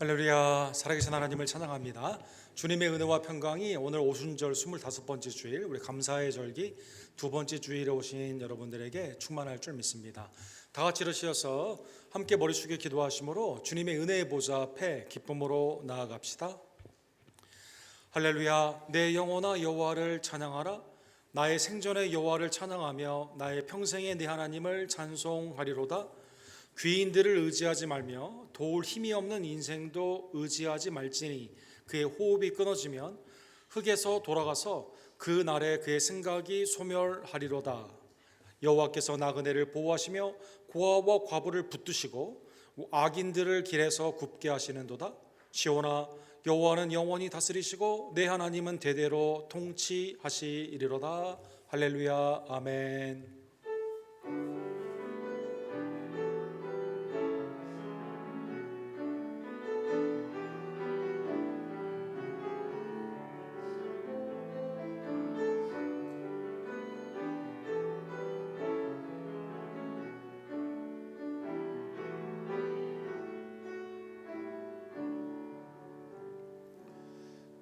할렐루야. 살아계신 하나님을 찬양합니다. 주님의 은혜와 평강이 오늘 오순절 25번째 주일, 우리 감사의 절기 두 번째 주일에 오신 여러분들에게 충만할 줄 믿습니다. 다 같이 일으셔서 함께 머리 숙여 기도하심으로 주님의 은혜의 보좌 앞에 기쁨으로 나아갑시다. 할렐루야. 내 영혼아 여호와를 찬양하라. 나의 생전의 여호와를 찬양하며 나의 평생의 내 하나님을 찬송하리로다. 귀인들을 의지하지 말며 도울 힘이 없는 인생도 의지하지 말지니 그의 호흡이 끊어지면 흙에서 돌아가서 그 날에 그의 생각이 소멸하리로다. 여호와께서 나그네를 보호하시며 고아와 과부를 붙드시고 악인들을 길에서 굽게 하시는도다. 시온아 여호와는 영원히 다스리시고 내 하나님은 대대로 통치하시리로다. 할렐루야. 아멘.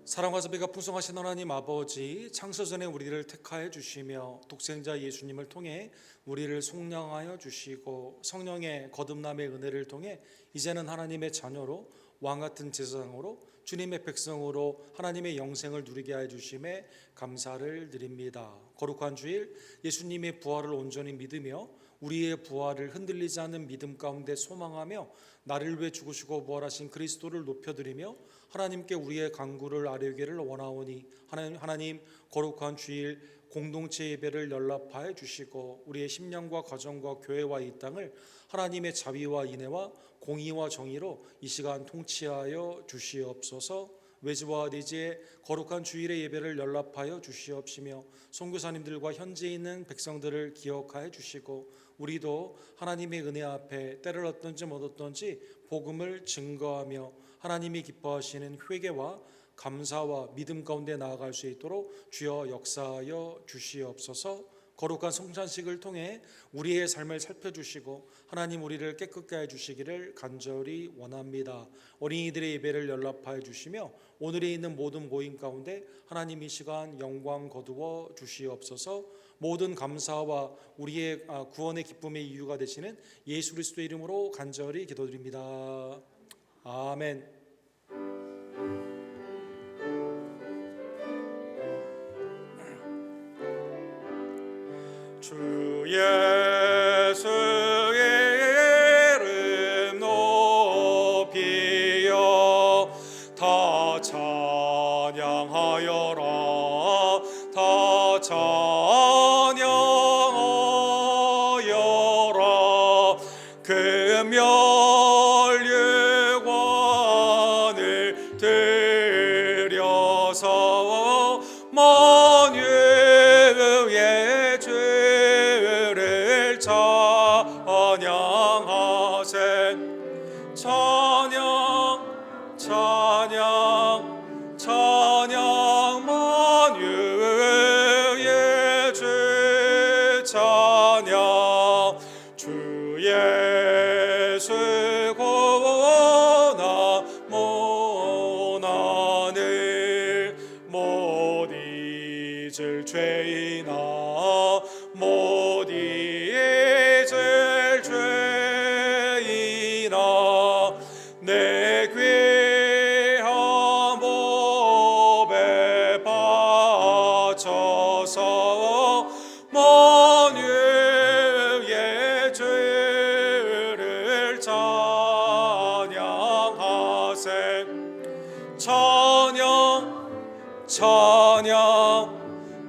사랑과 자비가 풍성하신 하나님 아버지, 창세전에 우리를 택하여 주시며 독생자 예수님을 통해 우리를 속량하여 주시고 성령의 거듭남의 은혜를 통해 이제는 하나님의 자녀로 왕같은 제사장으로 주님의 백성으로 하나님의 영생을 누리게 해 주심에 감사를 드립니다. 거룩한 주일 예수님의 부활을 온전히 믿으며 우리의 부활을 흔들리지 않는 믿음 가운데 소망하며 나를 위해 죽으시고 부활하신 그리스도를 높여드리며 하나님께 우리의 간구를 아뢰기를 원하오니 하나님 거룩한 주일 공동체 예배를 연락하여 주시고 우리의 심령과 가정과 교회와 이 땅을 하나님의 자비와 인애와 공의와 정의로 이 시간 통치하여 주시옵소서. 외지와 내지의 거룩한 주일의 예배를 연락하여 주시옵시며 선교사님들과 현재 있는 백성들을 기억하여 주시고 우리도 하나님의 은혜 앞에 때를 얻든지 못 얻든지 복음을 증거하며 하나님이 기뻐하시는 회개와 감사와 믿음 가운데 나아갈 수 있도록 주여 역사하여 주시옵소서. 거룩한 성찬식을 통해 우리의 삶을 살펴주시고 하나님 우리를 깨끗게 해주시기를 간절히 원합니다. 어린이들의 예배를 연락하여 주시며 오늘에 있는 모든 모임 가운데 하나님 이 시간 영광 거두어 주시옵소서. 모든 감사와 우리의 구원의 기쁨의 이유가 되시는 예수 그리스도의 이름으로 간절히 기도드립니다. 아멘. 주 예수의 이름 높이여 다 찬양하여라. 다 찬양하여라. 그 멸류관을 들여서 만유의 죄를 찬양하세. 찬양 찬양 찬양 만유의 죄 찬양. 주 예수 구원하모 나를 못 잊을 죄이나 못 잊을 죄이나 내 귀한 몸에 바쳐서 만유의 죄를 찬양하세. 찬양 찬양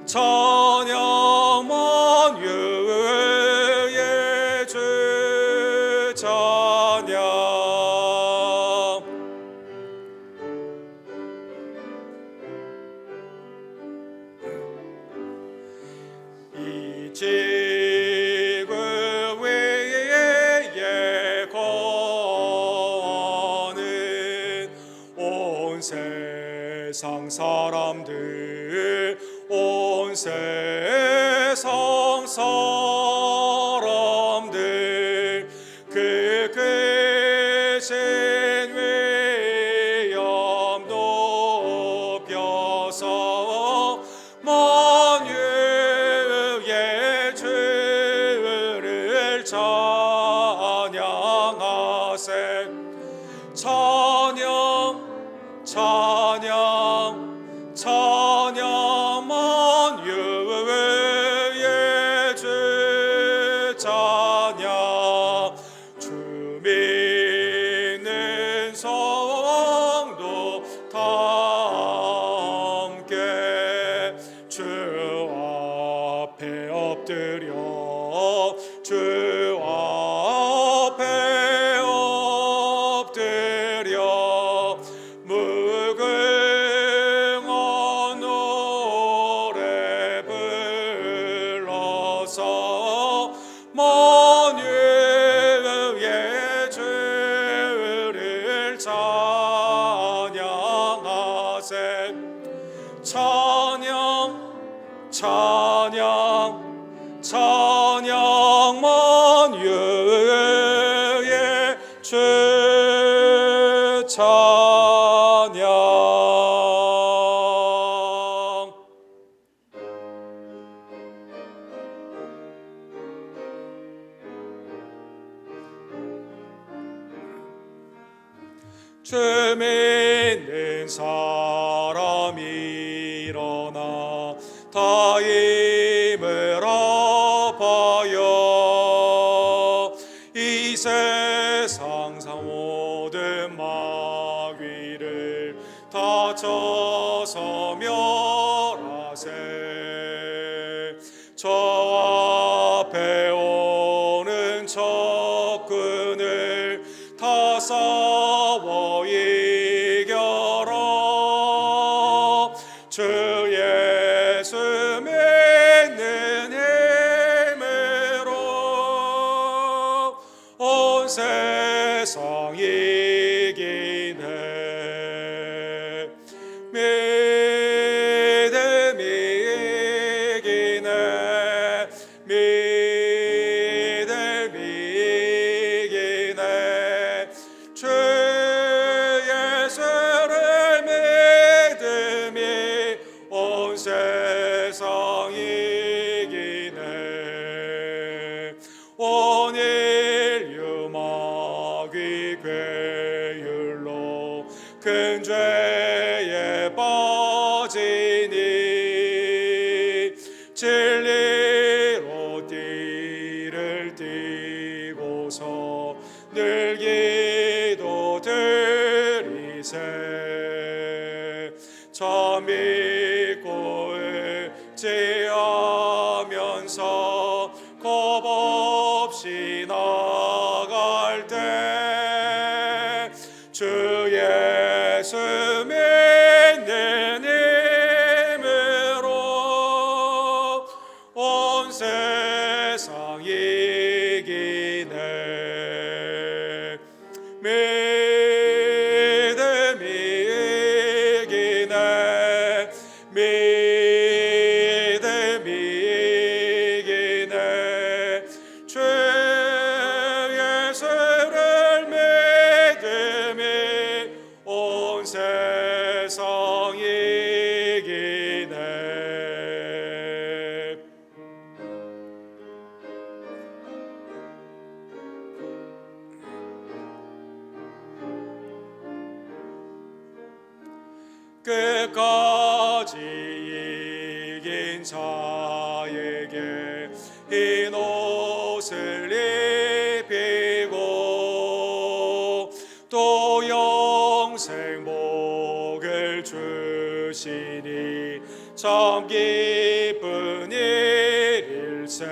찬양 만유의 죄 찬양. 이 지구 위에 거하는 온 세상 사람들 찬양하세. 찬양 찬양 찬양 만유의 주 찬양. 주 믿는 성도 다 함께 주 앞에 엎드려 주 앞에 엎드려 무궁한 노래 불러서 만유의 주를 찬양하세. 찬양 찬양 찬양 만유의 주 찬양. 주 믿는 사람 일어나 다 힘을 합하여 이 세상 모든 마귀를 다쳐서 멸하세. 저 앞에 오는 적군을 다 싸워 이겨라. 주 예수 믿는 힘으로 온 세상 이기네. 믿음이 이기네. 믿음이 이기네. 주 예수를 믿음이 온 세상 이기네. 온 인류 마귀 괴율로 큰 죄에 빠지니 진리로 띠를 띠고서 늘 기도 드리세. 참 믿고 의지하면서 겁 없이 나갈 때 주 예수 믿는 힘으로 온 세상 이기네. 믿음이 이기네. 믿음이 이기네. 주 예수를 믿음이 온 세상 이기네. 끝까지 이긴 자에게 흰 옷을 입히고 또 영생 복을 주시니 참 기쁜 일일세.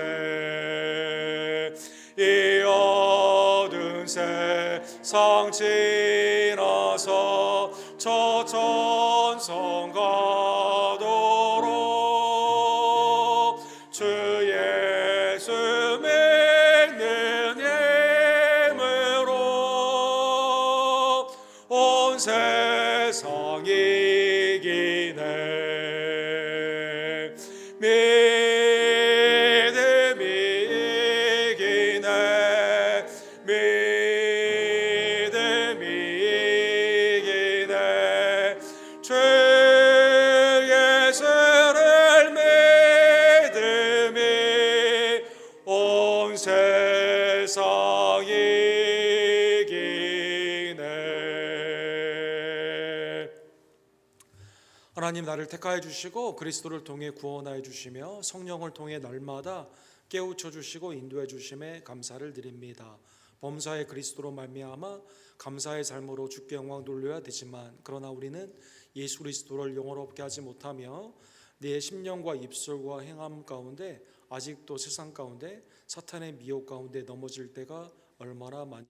이 어두운 세상 지나서 저 천성 가도록 주 예수 믿는 힘으로 온 세상 이기네. 믿음이 이기네. 믿음이 이기네. 주 세상 이기네. 하나님, 나를 택하여 주시고 그리스도를 통해 구원하여 주시며 성령을 통해 날마다 깨우쳐 주시고 인도해 주심에 감사를 드립니다. 범사의 그리스도로 말미암아 감사의 삶으로 주께 영광 돌려야 되지만, 그러나 우리는 예수 그리스도를 영원롭게 하지 못하며 내 심령과 입술과 행함 가운데 아직도 세상 가운데 사탄의 미혹 가운데 넘어질 때가 얼마나 많이,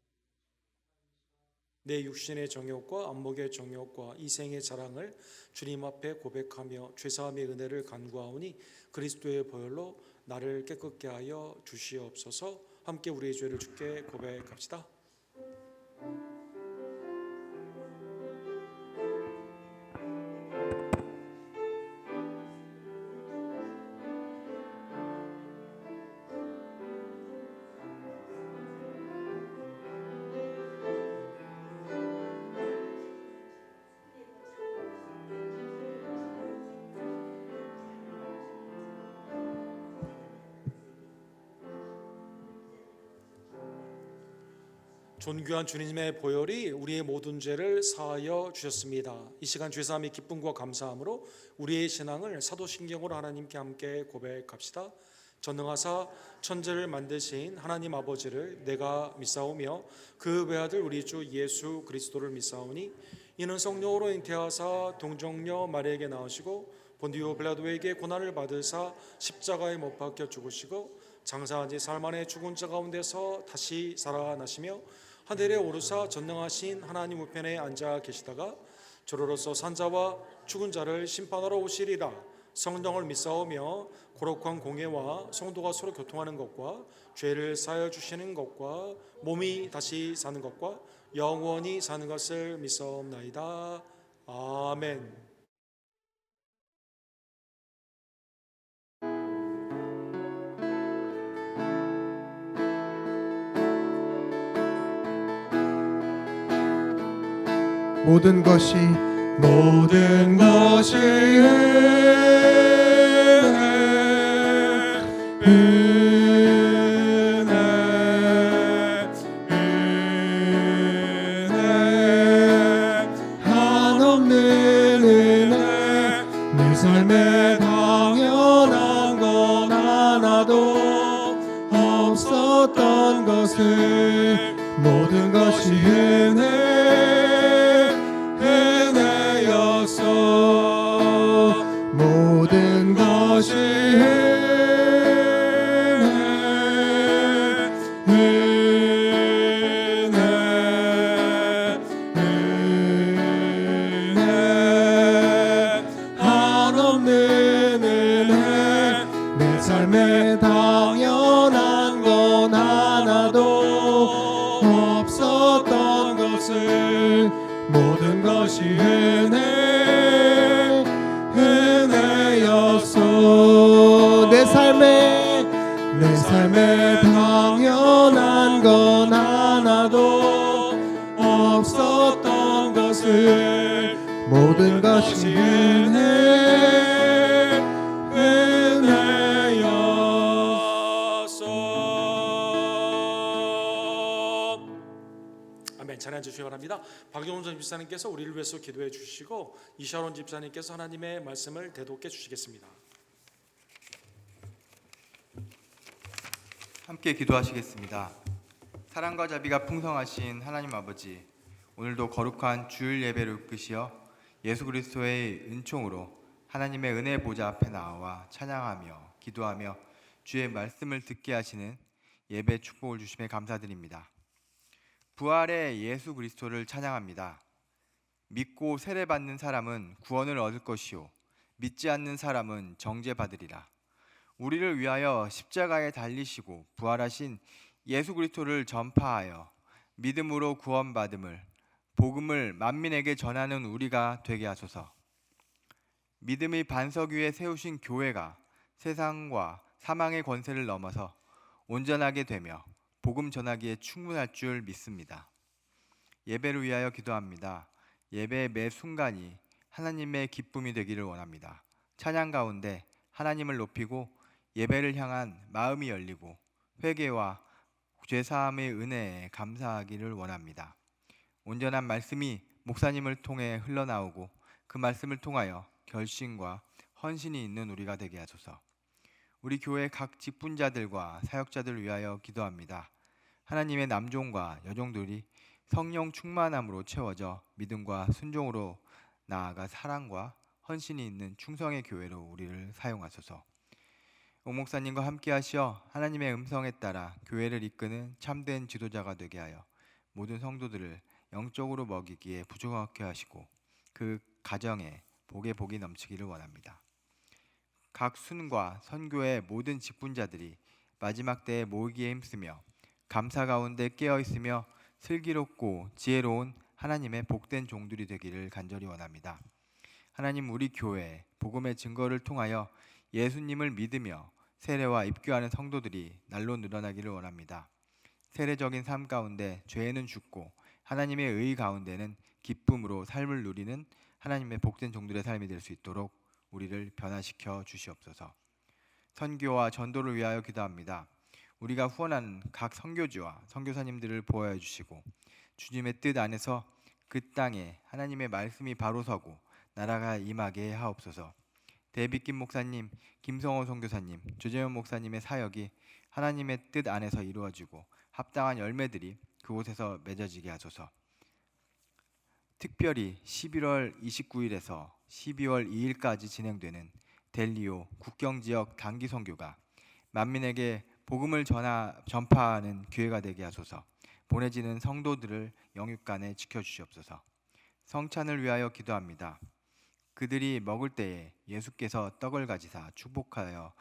내 육신의 정욕과 안목의 정욕과 이생의 자랑을 주님 앞에 고백하며 죄사함의 은혜를 간구하오니 그리스도의 보혈로 나를 깨끗게 하여 주시옵소서. 함께 우리의 죄를 주께 고백합시다. 존귀한 주님의 보혈이 우리의 모든 죄를 사하여 주셨습니다. 이 시간 죄사함의 기쁨과 감사함으로 우리의 신앙을 사도신경으로 하나님께 함께 고백합시다. 전능하사 천지를 만드신 하나님 아버지를 내가 믿사오며 그 외아들 우리 주 예수 그리스도를 믿사오니 이는 성령으로 잉태하사 동정녀 마리아에게 나으시고 본디오 빌라도에게 고난을 받으사 십자가에 못 박혀 죽으시고 장사한 지 사흘 만에 죽은 자 가운데서 다시 살아나시며 하늘에 오르사 전능하신 하나님 우편에 앉아 계시다가 저로로서 산자와 죽은 자를 심판하러 오시리라. 성령을 믿사오며 거룩한 공예와 성도가 서로 교통하는 것과 죄를 사하여 주시는 것과 몸이 다시 사는 것과 영원히 사는 것을 믿사옵나이다. 아멘. 모든 것이 한없는 은혜, 내 삶에 당연한 건 하나도 없었던 것을 모든 것이 은혜였어. 모든 것이 한없는 은혜, 내 삶에 당연한 건 하나도 없었던 것을 모든 것이 은혜였어. 내 삶에 당연한 건 하나도 없었던 것을 모든 것이 은혜였어. 아멘. 찬양 주시기 바랍니다. 박용선 집사님께서 우리를 위해서 기도해 주시고 이샤론 집사님께서 하나님의 말씀을 대독해 주시겠습니다. 함께 기도하시겠습니다. 사랑과 자비가 풍성하신 하나님 아버지, 오늘도 거룩한 주일 예배를 이끄시어 예수 그리스도의 은총으로 하나님의 은혜 보좌 앞에 나와 찬양하며 기도하며 주의 말씀을 듣게 하시는 예배 축복을 주심에 감사드립니다. 부활의 예수 그리스도를 찬양합니다. 믿고 세례받는 사람은 구원을 얻을 것이요 믿지 않는 사람은 정죄받으리라. 우리를 위하여 십자가에 달리시고 부활하신 예수 그리스도를 전파하여 믿음으로 구원받음을 복음을 만민에게 전하는 우리가 되게 하소서. 믿음의 반석 위에 세우신 교회가 세상과 사망의 권세를 넘어서 온전하게 되며 복음 전하기에 충분할 줄 믿습니다. 예배를 위하여 기도합니다. 예배의 매 순간이 하나님의 기쁨이 되기를 원합니다. 찬양 가운데 하나님을 높이고 예배를 향한 마음이 열리고 회개와 죄사함의 은혜에 감사하기를 원합니다. 온전한 말씀이 목사님을 통해 흘러나오고 그 말씀을 통하여 결심과 헌신이 있는 우리가 되게 하소서. 우리 교회 각 직분자들과 사역자들을 위하여 기도합니다. 하나님의 남종과 여종들이 성령 충만함으로 채워져 믿음과 순종으로 나아가 사랑과 헌신이 있는 충성의 교회로 우리를 사용하소서. 옥 목사님과 함께 하시어 하나님의 음성에 따라 교회를 이끄는 참된 지도자가 되게 하여 모든 성도들을 영적으로 먹이기에 부족하게 하시고 그 가정에 복이 넘치기를 원합니다. 각 순과 선교의 모든 직분자들이 마지막 때에 모이기에 힘쓰며 감사 가운데 깨어 있으며 슬기롭고 지혜로운 하나님의 복된 종들이 되기를 간절히 원합니다. 하나님, 우리 교회 복음의 증거를 통하여 예수님을 믿으며 세례와 입교하는 성도들이 날로 늘어나기를 원합니다. 세례적인 삶 가운데 죄는 죽고 하나님의 의 가운데는 기쁨으로 삶을 누리는 하나님의 복된 종들의 삶이 될 수 있도록 우리를 변화시켜 주시옵소서. 선교와 전도를 위하여 기도합니다. 우리가 후원하는 각 선교지와 선교사님들을 보호해 주시고 주님의 뜻 안에서 그 땅에 하나님의 말씀이 바로 서고 나라가 임하게 하옵소서. 데이빗 목사님, 김성호 선교사님, 조재현 목사님의 사역이 하나님의 뜻 안에서 이루어지고 합당한 열매들이 그곳에서 맺어지게 하소서. 특별히 11월 29일에서 12월 2일까지 진행되는 델리오 국경지역 단기 선교가 만민에게 복음을 전파하는 기회가 되게 하소서. 보내지는 성도들을 영육간에 지켜주시옵소서. 성찬을 위하여 기도합니다. 그들이 먹을 때에 예수께서 떡을 가지사 축복하여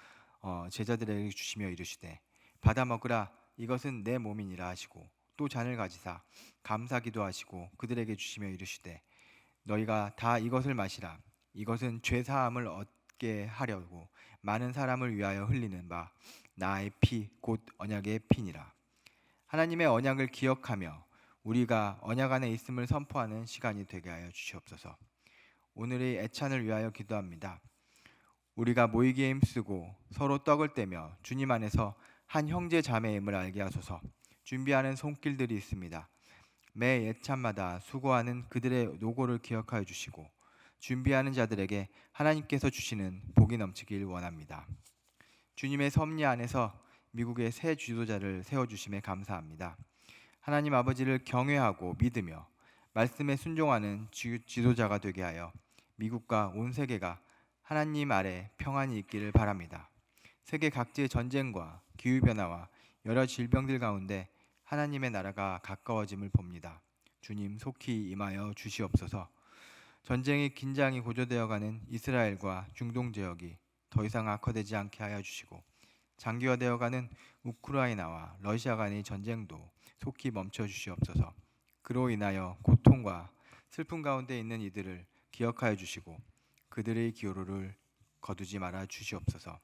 제자들에게 주시며 이르시되 받아 먹으라, 이것은 내 몸이니라 하시고 또 잔을 가지사 감사 기도하시고 그들에게 주시며 이르시되 너희가 다 이것을 마시라, 이것은 죄 사함을 얻게 하려고 많은 사람을 위하여 흘리는 바 나의 피 곧 언약의 피니라. 하나님의 언약을 기억하며 우리가 언약 안에 있음을 선포하는 시간이 되게 하여 주시옵소서. 오늘의 애찬을 위하여 기도합니다. 우리가 모이기에 힘쓰고 서로 떡을 떼며 주님 안에서 한 형제 자매임을 알게 하소서. 준비하는 손길들이 있습니다. 매 예찬마다 수고하는 그들의 노고를 기억하여 주시고 준비하는 자들에게 하나님께서 주시는 복이 넘치길 원합니다. 주님의 섭리 안에서 미국의 새 지도자를 세워주심에 감사합니다. 하나님 아버지를 경외하고 믿으며 말씀에 순종하는 지도자가 되게 하여 미국과 온 세계가 하나님 아래 평안이 있기를 바랍니다. 세계 각지의 전쟁과 기후변화와 여러 질병들 가운데 하나님의 나라가 가까워짐을 봅니다. 주님 속히 임하여 주시옵소서. 전쟁의 긴장이 고조되어가는 이스라엘과 중동 지역이 더 이상 악화되지 않게 하여 주시고 장기화되어가는 우크라이나와 러시아 간의 전쟁도 속히 멈춰 주시옵소서. 그로 인하여 고통과 슬픔 가운데 있는 이들을 기억하여 주시고 그들의 기호를 거두지 말아 주시옵소서.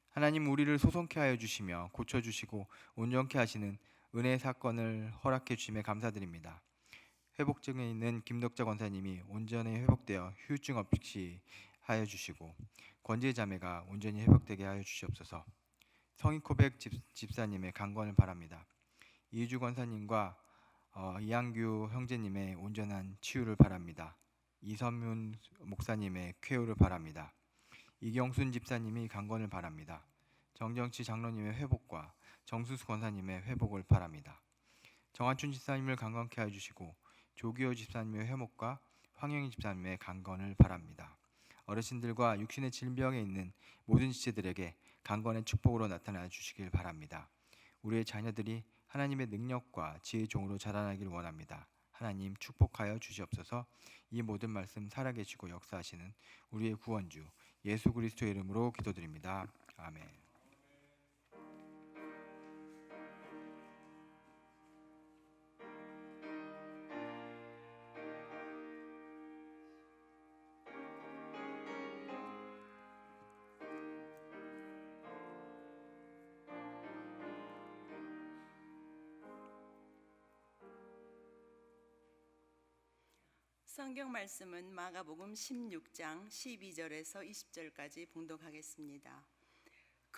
하나님, 우리를 소송케 하여 주시며 고쳐주시고 온전케 하시는 은혜의 사건을 허락해 주심에 감사드립니다. 회복증에 있는 김덕자 권사님이 온전히 회복되어 후유증 없이 하여 주시고 권지의 자매가 온전히 회복되게 하여 주시옵소서. 성인코백 집사님의 강건을 바랍니다. 이주 권사님과 이한규 형제님의 온전한 치유를 바랍니다. 이선문 목사님의 쾌유를 바랍니다. 이경순 집사님이 강건을 바랍니다. 정정치 장로님의 회복과 정수수 권사님의 회복을 바랍니다. 정한춘 집사님을 강건케 해주시고 조기호 집사님의 회복과 황영희 집사님의 강건을 바랍니다. 어르신들과 육신의 질병에 있는 모든 지체들에게 강건의 축복으로 나타나 주시길 바랍니다. 우리의 자녀들이 하나님의 능력과 지혜의 종으로 자라나길 원합니다. 하나님 축복하여 주시옵소서. 이 모든 말씀 살아계시고 역사하시는 우리의 구원주 예수 그리스도의 이름으로 기도드립니다. 아멘. 성경 말씀은 마가복음 16장 12절에서 20절까지 봉독하겠습니다.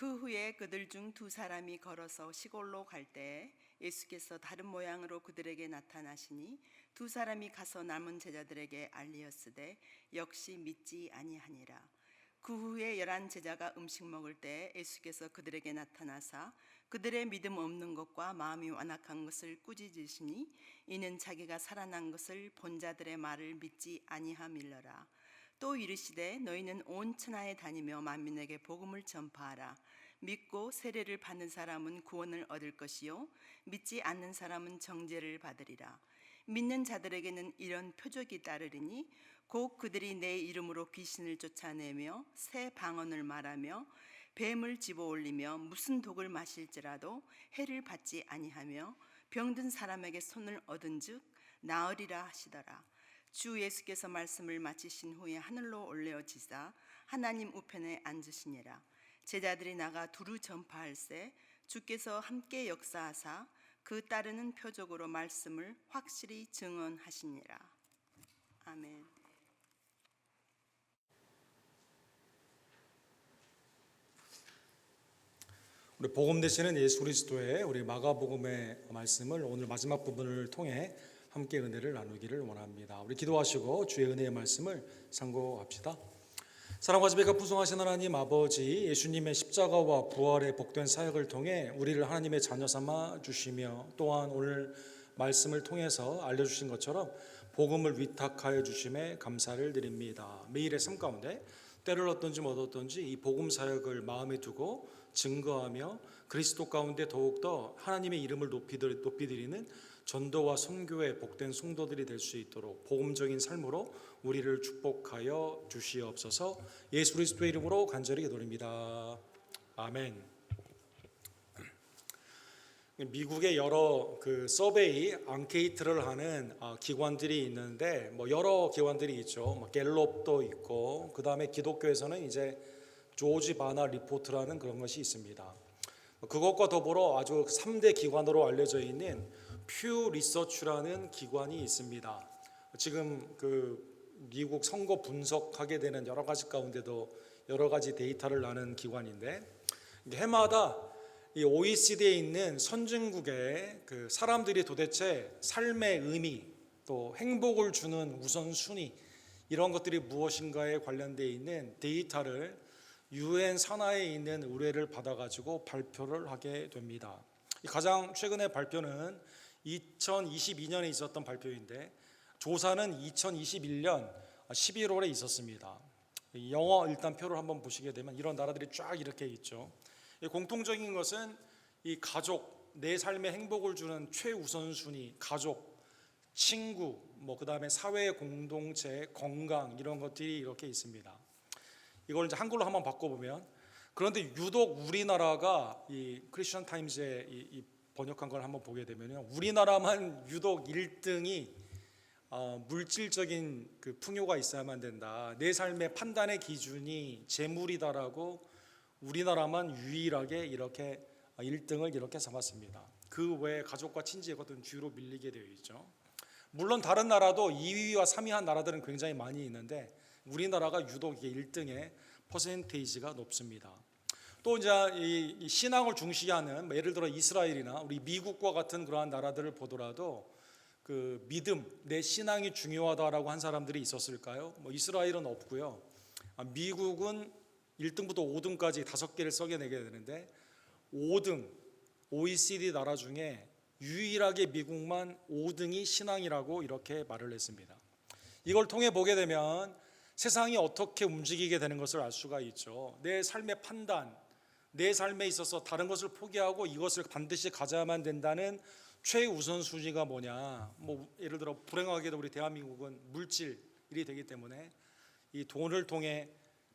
그 후에 그들 중 두 사람이 걸어서 시골로 갈 때 예수께서 다른 모양으로 그들에게 나타나시니 두 사람이 가서 남은 제자들에게 알리었으되 역시 믿지 아니하니라. 그 후에 11 제자가 음식 먹을 때 예수께서 그들에게 나타나사 그들의 믿음 없는 것과 마음이 완악한 것을 꾸짖으시니 이는 자기가 살아난 것을 본 자들의 말을 믿지 아니함일러라. 또 이르시되 너희는 온 천하에 다니며 만민에게 복음을 전파하라. 믿고 세례를 받는 사람은 구원을 얻을 것이요 믿지 않는 사람은 정죄를 받으리라. 믿는 자들에게는 이런 표적이 따르리니 곧 그들이 내 이름으로 귀신을 쫓아내며 새 방언을 말하며 뱀을 집어올리며 무슨 독을 마실지라도 해를 받지 아니하며 병든 사람에게 손을 얻은즉 나으리라 하시더라. 주 예수께서 말씀을 마치신 후에 하늘로 올려지사 하나님 우편에 앉으시니라. 제자들이 나가 두루 전파할세 주께서 함께 역사하사 그 따르는 표적으로 말씀을 확실히 증언하시니라. 아멘. 우리 복음 되시는 예수 그리스도의 우리 마가복음의 말씀을 오늘 마지막 부분을 통해 함께 은혜를 나누기를 원합니다. 우리 기도하시고 주의 은혜의 말씀을 상고합시다. 사랑과 자비가 풍성하신 하나님 아버지, 예수님의 십자가와 부활의 복된 사역을 통해 우리를 하나님의 자녀 삼아 주시며 또한 오늘 말씀을 통해서 알려주신 것처럼 복음을 위탁하여 주심에 감사를 드립니다. 매일의 삶 가운데 때를 얻든지 못 얻든지 이 복음 사역을 마음에 두고 증거하며 그리스도 가운데 더욱더 하나님의 이름을 높이 드리는 전도와 선교의 복된 성도들이 될 수 있도록 복음적인 삶으로 우리를 축복하여 주시옵소서. 예수 그리스도의 이름으로 간절히 기도드립니다. 아멘. 미국의 여러 서베이 앙케이트를 하는 기관들이 있는데 여러 기관들이 있죠. 갤럽도 있고 그 다음에 기독교에서는 이제 조지 바나 리포트라는 그런 것이 있습니다. 그것과 더불어 아주 3대 기관으로 알려져 있는 퓨 리서치라는 기관이 있습니다. 지금 미국 선거 분석하게 되는 여러 가지 가운데도 여러 가지 데이터를 나눈 기관인데 해마다 이 OECD에 있는 선진국의 사람들이 도대체 삶의 의미 또 행복을 주는 우선순위 이런 것들이 무엇인가에 관련되어 있는 데이터를 UN 산하에 있는 의뢰를 받아가지고 발표를 하게 됩니다. 가장 최근의 발표는 2022년에 있었던 발표인데 조사는 2021년 11월에 있었습니다. 영어 일단 표를 한번 보시게 되면 이런 나라들이 쫙 이렇게 있죠. 공통적인 것은 이 가족, 내 삶에 행복을 주는 최우선순위, 가족, 친구, 그 다음에 사회 공동체, 건강 이런 것들이 이렇게 있습니다. 이걸 이제 한글로 한번 바꿔보면 그런데 유독 우리나라가 이 크리스천 타임즈에 이 번역한 걸 한번 보게 되면요, 우리나라만 유독 1등이 물질적인 풍요가 있어야만 된다. 내 삶의 판단의 기준이 재물이다라고 우리나라만 유일하게 이렇게 1등을 이렇게 삼았습니다. 그 외에 가족과 친지의 것들은 뒤로 밀리게 되어 있죠. 물론 다른 나라도 2위와 3위 한 나라들은 굉장히 많이 있는데 우리나라가 유독 1등의 퍼센테이지가 높습니다. 또 이제 이 신앙을 중시하는 예를 들어 이스라엘이나 우리 미국과 같은 그러한 나라들을 보더라도 믿음, 내 신앙이 중요하다라고 한 사람들이 있었을까요? 이스라엘은 없고요. 미국은 1등부터 5등까지 5개를 써내게 되는데 5등 OECD 나라 중에 유일하게 미국만 5등이 신앙이라고 이렇게 말을 했습니다. 이걸 통해 보게 되면 세상이 어떻게 움직이게 되는 것을 알 수가 있죠. 내 삶의 판단, 내 삶에 있어서 다른 것을 포기하고 이것을 반드시 가져야만 된다는 최우선순위가 뭐냐. 예를 들어 불행하게도 우리 대한민국은 물질이 되기 때문에 이 돈을 통해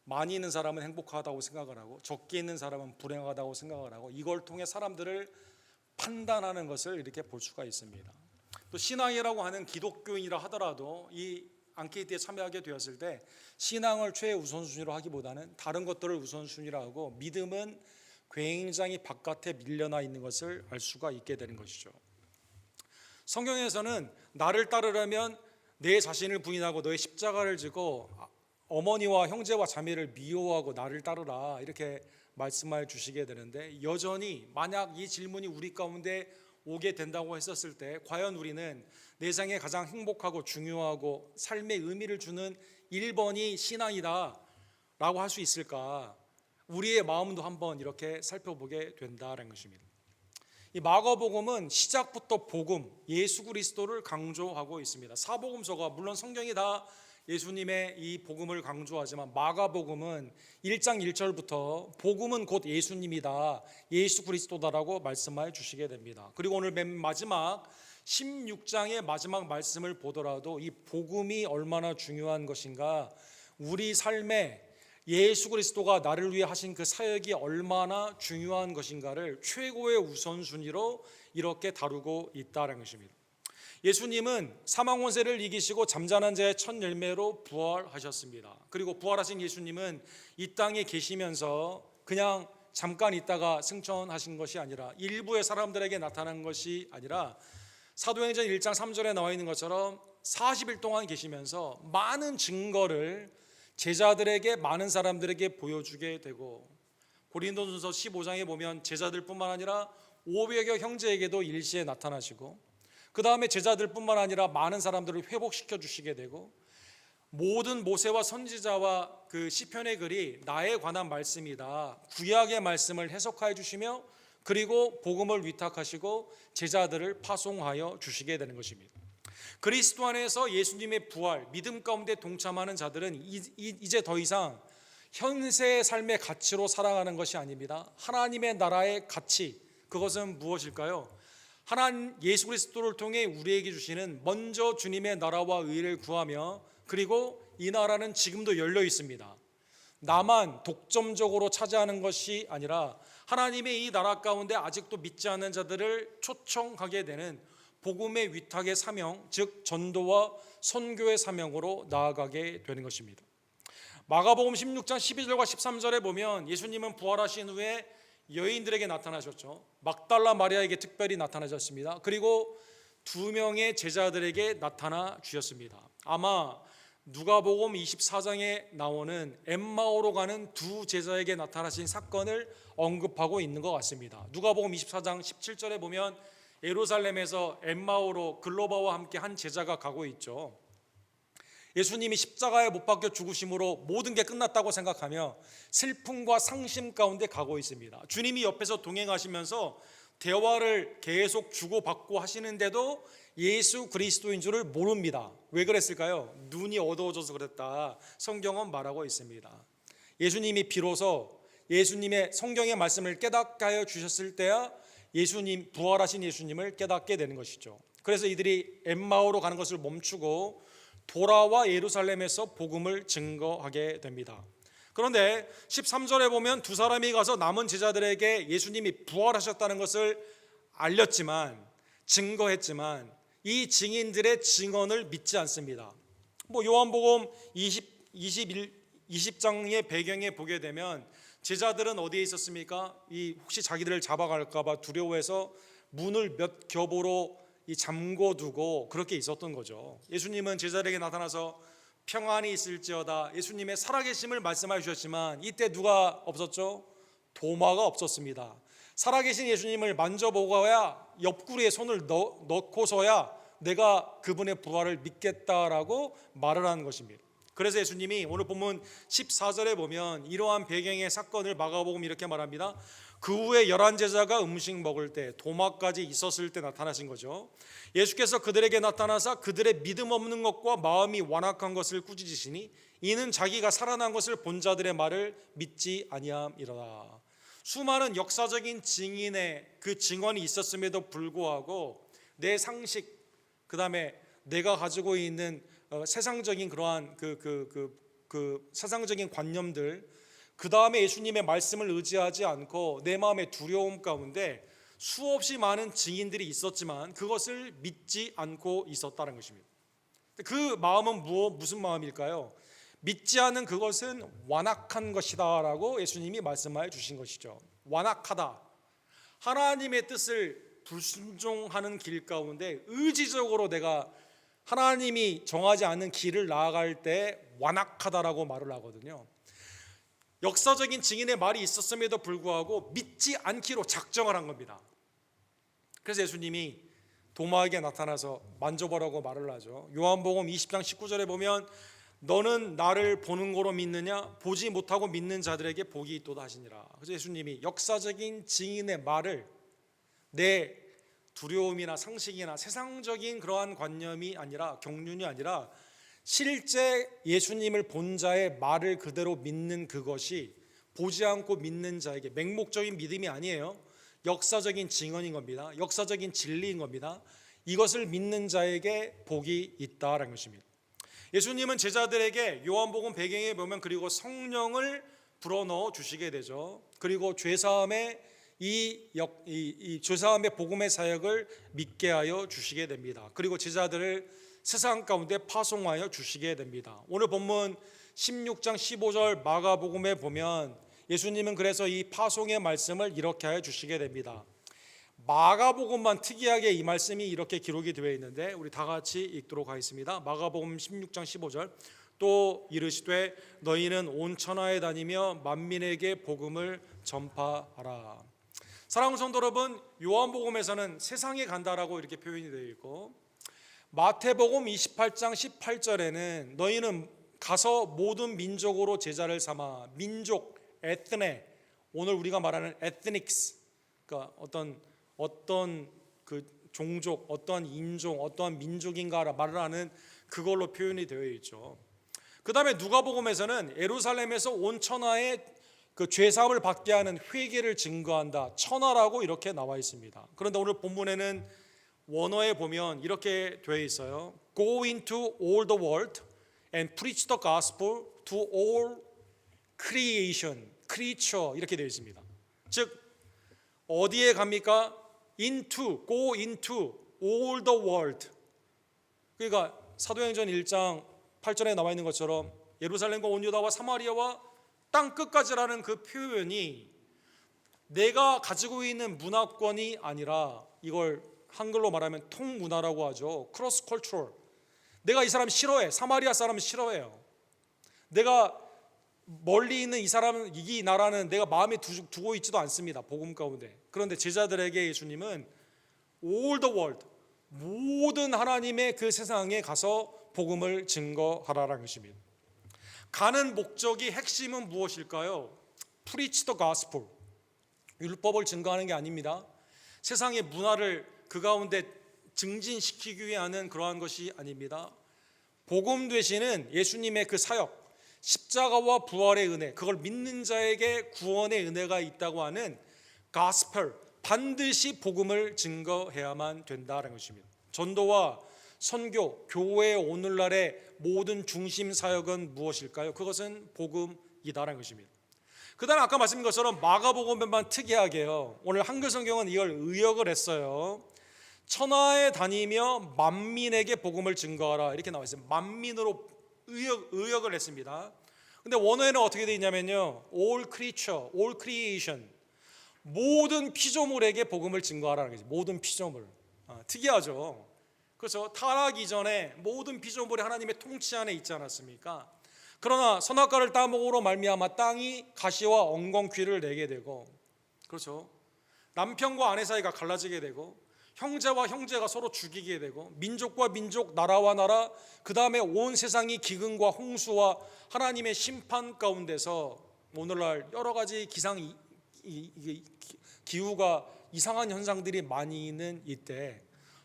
많이 있는 사람은 행복하다고 생각을 하고 적게 있는 사람은 불행하다고 생각을 하고 이걸 통해 사람들을 판단하는 것을 이렇게 볼 수가 있습니다. 또 신앙이라고 하는 기독교인이라 하더라도 이 앙케이트에 참여하게 되었을 때 신앙을 최우선순위로 하기보다는 다른 것들을 우선순위로 하고 믿음은 굉장히 바깥에 밀려나 있는 것을 알 수가 있게 되는 것이죠. 성경에서는 나를 따르려면 내 자신을 부인하고 너의 십자가를 지고 어머니와 형제와 자매를 미워하고 나를 따르라 이렇게 말씀하여 주시게 되는데, 여전히 만약 이 질문이 우리 가운데 오게 된다고 했었을 때 과연 우리는 내 생에 가장 행복하고 중요하고 삶의 의미를 주는 1번이 신앙이다 라고 할 수 있을까? 우리의 마음도 한번 이렇게 살펴보게 된다는 것입니다. 이 마가복음은 시작부터 복음, 예수 그리스도를 강조하고 있습니다. 사복음서가 물론 성경이 다 예수님의 이 복음을 강조하지만 마가복음은 1장 1절부터 복음은 곧 예수님이다, 예수 그리스도다라고 말씀하여 주시게 됩니다. 그리고 오늘 맨 마지막 16장의 마지막 말씀을 보더라도 이 복음이 얼마나 중요한 것인가, 우리 삶에 예수 그리스도가 나를 위해 하신 그 사역이 얼마나 중요한 것인가를 최고의 우선순위로 이렇게 다루고 있다는 것입니다. 예수님은 사망 권세를 이기시고 잠자는 자의 첫 열매로 부활하셨습니다. 그리고 부활하신 예수님은 이 땅에 계시면서 그냥 잠깐 있다가 승천하신 것이 아니라, 일부의 사람들에게 나타난 것이 아니라, 사도행전 1장 3절에 나와 있는 것처럼 40일 동안 계시면서 많은 증거를 제자들에게, 많은 사람들에게 보여주게 되고, 고린도전서 15장에 보면 제자들뿐만 아니라 500여 형제에게도 일시에 나타나시고, 그 다음에 제자들뿐만 아니라 많은 사람들을 회복시켜 주시게 되고, 모든 모세와 선지자와 그 시편의 글이 나에 관한 말씀이다, 구약의 말씀을 해석하여 주시며, 그리고 복음을 위탁하시고 제자들을 파송하여 주시게 되는 것입니다. 그리스도 안에서 예수님의 부활, 믿음 가운데 동참하는 자들은 이제 더 이상 현세의 삶의 가치로 살아가는 것이 아닙니다. 하나님의 나라의 가치, 그것은 무엇일까요? 하나님 예수 그리스도를 통해 우리에게 주시는, 먼저 주님의 나라와 의를 구하며, 그리고 이 나라는 지금도 열려 있습니다. 나만 독점적으로 차지하는 것이 아니라 하나님의 이 나라 가운데 아직도 믿지 않는 자들을 초청하게 되는 복음의 위탁의 사명, 즉 전도와 선교의 사명으로 나아가게 되는 것입니다. 마가복음 16장 12절과 13절에 보면 예수님은 부활하신 후에 여인들에게 나타나셨죠. 막달라 마리아에게 특별히 나타나셨습니다. 그리고 2명의 제자들에게 나타나 주셨습니다. 아마 누가복음 24장에 나오는 엠마오로 가는 두 제자에게 나타나신 사건을 언급하고 있는 것 같습니다. 누가복음 24장 17절에 보면 예루살렘에서 엠마오로 글로바와 함께 한 제자가 가고 있죠. 예수님이 십자가에 못 박혀 죽으심으로 모든 게 끝났다고 생각하며 슬픔과 상심 가운데 가고 있습니다. 주님이 옆에서 동행하시면서 대화를 계속 주고받고 하시는데도 예수 그리스도인 줄을 모릅니다. 왜 그랬을까요? 눈이 어두워져서 그랬다, 성경은 말하고 있습니다. 예수님이 비로소 예수님의 성경의 말씀을 깨닫게 하여 주셨을 때야 예수님, 부활하신 예수님을 깨닫게 되는 것이죠. 그래서 이들이 엠마오로 가는 것을 멈추고 돌아와 예루살렘에서 복음을 증거하게 됩니다. 그런데 13절에 보면 두 사람이 가서 남은 제자들에게 예수님이 부활하셨다는 것을 알렸지만, 증거했지만 이 증인들의 증언을 믿지 않습니다. 요한복음 20장의 배경에 보게 되면 제자들은 어디에 있었습니까? 혹시 자기들을 잡아갈까 봐 두려워해서 문을 몇 겹으로 잠궈두고 그렇게 있었던 거죠. 예수님은 제자들에게 나타나서 평안이 있을지어다, 예수님의 살아계심을 말씀해 주셨지만 이때 누가 없었죠? 도마가 없었습니다. 살아계신 예수님을 만져보고야, 옆구리에 손을 넣고서야 내가 그분의 부활을 믿겠다라고 말을 하는 것입니다. 그래서 예수님이 오늘 본문 14절에 보면 이러한 배경의 사건을 마가복음 이렇게 말합니다. 그 후에 11제자가 음식 먹을 때, 도마까지 있었을 때 나타나신 거죠. 예수께서 그들에게 나타나사 그들의 믿음 없는 것과 마음이 완악한 것을 꾸짖으시니 이는 자기가 살아난 것을 본 자들의 말을 믿지 아니함이로다. 수많은 역사적인 증인의 그 증언이 있었음에도 불구하고 내 상식, 그 다음에 내가 가지고 있는 세상적인 그러한 세상적인 관념들, 그 다음에 예수님의 말씀을 의지하지 않고 내 마음의 두려움 가운데 수없이 많은 증인들이 있었지만 그것을 믿지 않고 있었다는 것입니다. 그 마음은 무슨 마음일까요? 믿지 않는 그것은 완악한 것이다 라고 예수님이 말씀하여 주신 것이죠. 완악하다, 하나님의 뜻을 불순종하는 길 가운데 의지적으로 내가 하나님이 정하지 않는 길을 나아갈 때 완악하다라고 말을 하거든요. 역사적인 증인의 말이 있었음에도 불구하고 믿지 않기로 작정을 한 겁니다. 그래서 예수님이 도마에게 나타나서 만져보라고 말을 하죠. 요한복음 20장 19절에 보면 너는 나를 보는 거로 믿느냐? 보지 못하고 믿는 자들에게 복이 있도다 하시니라. 그래서 예수님이 역사적인 증인의 말을 내 두려움이나 상식이나 세상적인 그러한 관념이 아니라, 경륜이 아니라 실제 예수님을 본 자의 말을 그대로 믿는 그것이 보지 않고 믿는 자에게, 맹목적인 믿음이 아니에요. 역사적인 증언인 겁니다. 역사적인 진리인 겁니다. 이것을 믿는 자에게 복이 있다라는 것입니다. 예수님은 제자들에게 요한복음 배경에 보면 그리고 성령을 불어넣어 주시게 되죠. 그리고 죄사함의 죄사함의 복음의 사역을 믿게 하여 주시게 됩니다. 그리고 제자들을 세상 가운데 파송하여 주시게 됩니다. 오늘 본문 16장 15절 마가복음에 보면 예수님은 그래서 이 파송의 말씀을 이렇게 하여 주시게 됩니다. 마가복음만 특이하게 이 말씀이 이렇게 기록이 되어 있는데 우리 다 같이 읽도록 하겠습니다. 마가복음 16장 15절 또 이르시되 너희는 온 천하에 다니며 만민에게 복음을 전파하라. 사랑하는 성도 여러분, 요한복음에서는 세상에 간다라고 이렇게 표현이 되어 있고 마태복음 28장 18절에는 너희는 가서 모든 민족으로 제자를 삼아, 민족, 에트네, 오늘 우리가 말하는 에트닉스, 그러니까 어떤 그 종족, 어떤 인종, 어떠한 민족인가 말을 하는 그걸로 표현이 되어 있죠. 그 다음에 누가복음에서는 예루살렘에서 온 천하에 그 죄사함을 받게 하는 회개를 증거한다, 천하라고 이렇게 나와 있습니다. 그런데 오늘 본문에는 원어에 보면 이렇게 되어 있어요. Go into all the world and preach the gospel to all creation, creature 이렇게 되어 있습니다. 즉 어디에 갑니까? Go into all the world. 그러니까 사도행전 1장 8절에 나와 있는 것처럼 예루살렘과 온 유다와 사마리아와 땅 끝까지라는 그 표현이 내가 가지고 있는 문화권이 아니라 이걸 한글로 말하면 통문화라고 하죠. 크로스 컬처럴. 내가 이 사람 싫어해. 사마리아 사람은 싫어해요. 내가 멀리 있는 이 사람은, 이 나라는 내가 마음에 두고 있지도 않습니다. 복음 가운데. 그런데 제자들에게 예수님은 all the world, 모든 하나님의 그 세상에 가서 복음을 증거하라라는 것입니다. 가는 목적이, 핵심은 무엇일까요? Preach the gospel. 율법을 증거하는 게 아닙니다. 세상의 문화를 그 가운데 증진시키기 위해 하는 그러한 것이 아닙니다. 복음 되시는 예수님의 그 사역, 십자가와 부활의 은혜, 그걸 믿는 자에게 구원의 은혜가 있다고 하는 가스펠, 반드시 복음을 증거해야만 된다는 것입니다. 전도와 선교, 교회의 오늘날의 모든 중심 사역은 무엇일까요? 그것은 복음이다라는 것입니다. 그 다음에 아까 말씀드린 것처럼 마가복음에만 특이하게요, 오늘 한글 성경은 이걸 의역을 했어요. 천하에 다니며 만민에게 복음을 증거하라 이렇게 나와 있어요. 만민으로 의역을 했습니다. 근데 원어에는 어떻게 되어 있냐면요, all creature, all creation, 모든 피조물에게 복음을 증거하라는 거죠. 모든 피조물. 특이하죠. 그렇죠. 타락 이전에 모든 피조물이 하나님의 통치 안에 있지 않았습니까? 그러나 선악과를 따먹으로 말미암아 땅이 가시와 엉겅퀴를 내게 되고, 그렇죠, 남편과 아내 사이가 갈라지게 되고, 형제와 형제가 서로 죽이게 되고, 민족과 민족, 나라와 나라, 그 다음에 온 세상이 기근과 홍수와 하나님의 심판 가운데서 오늘날 여러 가지 기후가 이상한 현상들이 많이 있는 이때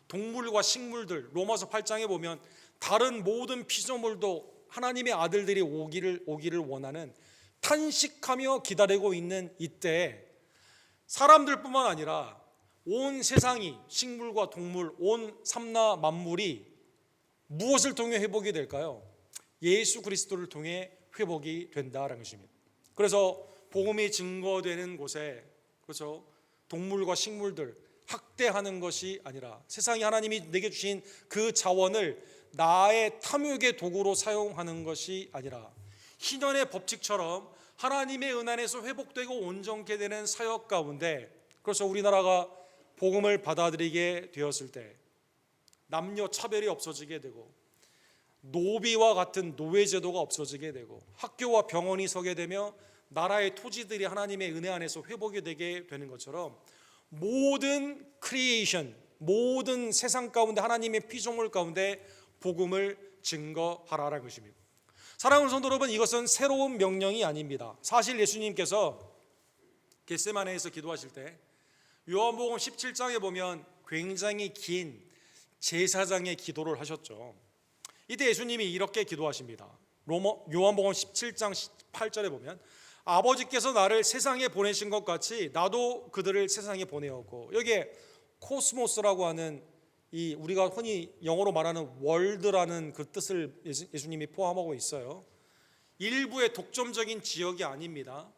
동물과 식물들, 로마서 8장에 보면 다른 모든 피조물도 하나님의 아들들이 오기를 원하는, 탄식하며 기다리고 있는 이때 사람들뿐만 아니라 온 세상이, 식물과 동물, 온 삼라 만물이 무엇을 통해 회복이 될까요? 예수 그리스도를 통해 회복이 된다라는 것입니다. 그래서 복음이 증거되는 곳에, 그렇죠, 동물과 식물들 학대하는 것이 아니라 세상이 하나님이 내게 주신 그 자원을 나의 탐욕의 도구로 사용하는 것이 아니라 희년의 법칙처럼 하나님의 은혜 안에서 회복되고 온전케 되는 사역 가운데, 그래서 우리나라가 복음을 받아들이게 되었을 때 남녀 차별이 없어지게 되고, 노비와 같은 노예 제도가 없어지게 되고, 학교와 병원이 서게 되며 나라의 토지들이 하나님의 은혜 안에서 회복이 되게 되는 것처럼 모든 크리에이션, 모든 세상 가운데 하나님의 피조물 가운데 복음을 증거하라라는 것입니다. 사랑하는 성도 여러분, 이것은 새로운 명령이 아닙니다. 사실 예수님께서 겟세마네에서 기도하실 때 요한복음 17장에 보면 굉장히 긴 제사장의 기도를 하셨죠. 이때 예수님이 이렇게 기도하십니다. 요한복음 17장 18절에 보면 아버지께서 나를 세상에 보내신 것 같이 나도 그들을 세상에 보내었고, 여기에 코스모스라고 하는 이 우리가 흔히 영어로 말하는 월드라는 그 뜻을 예수님이 포함하고 있어요. 일부의 독점적인 지역이 아닙니다.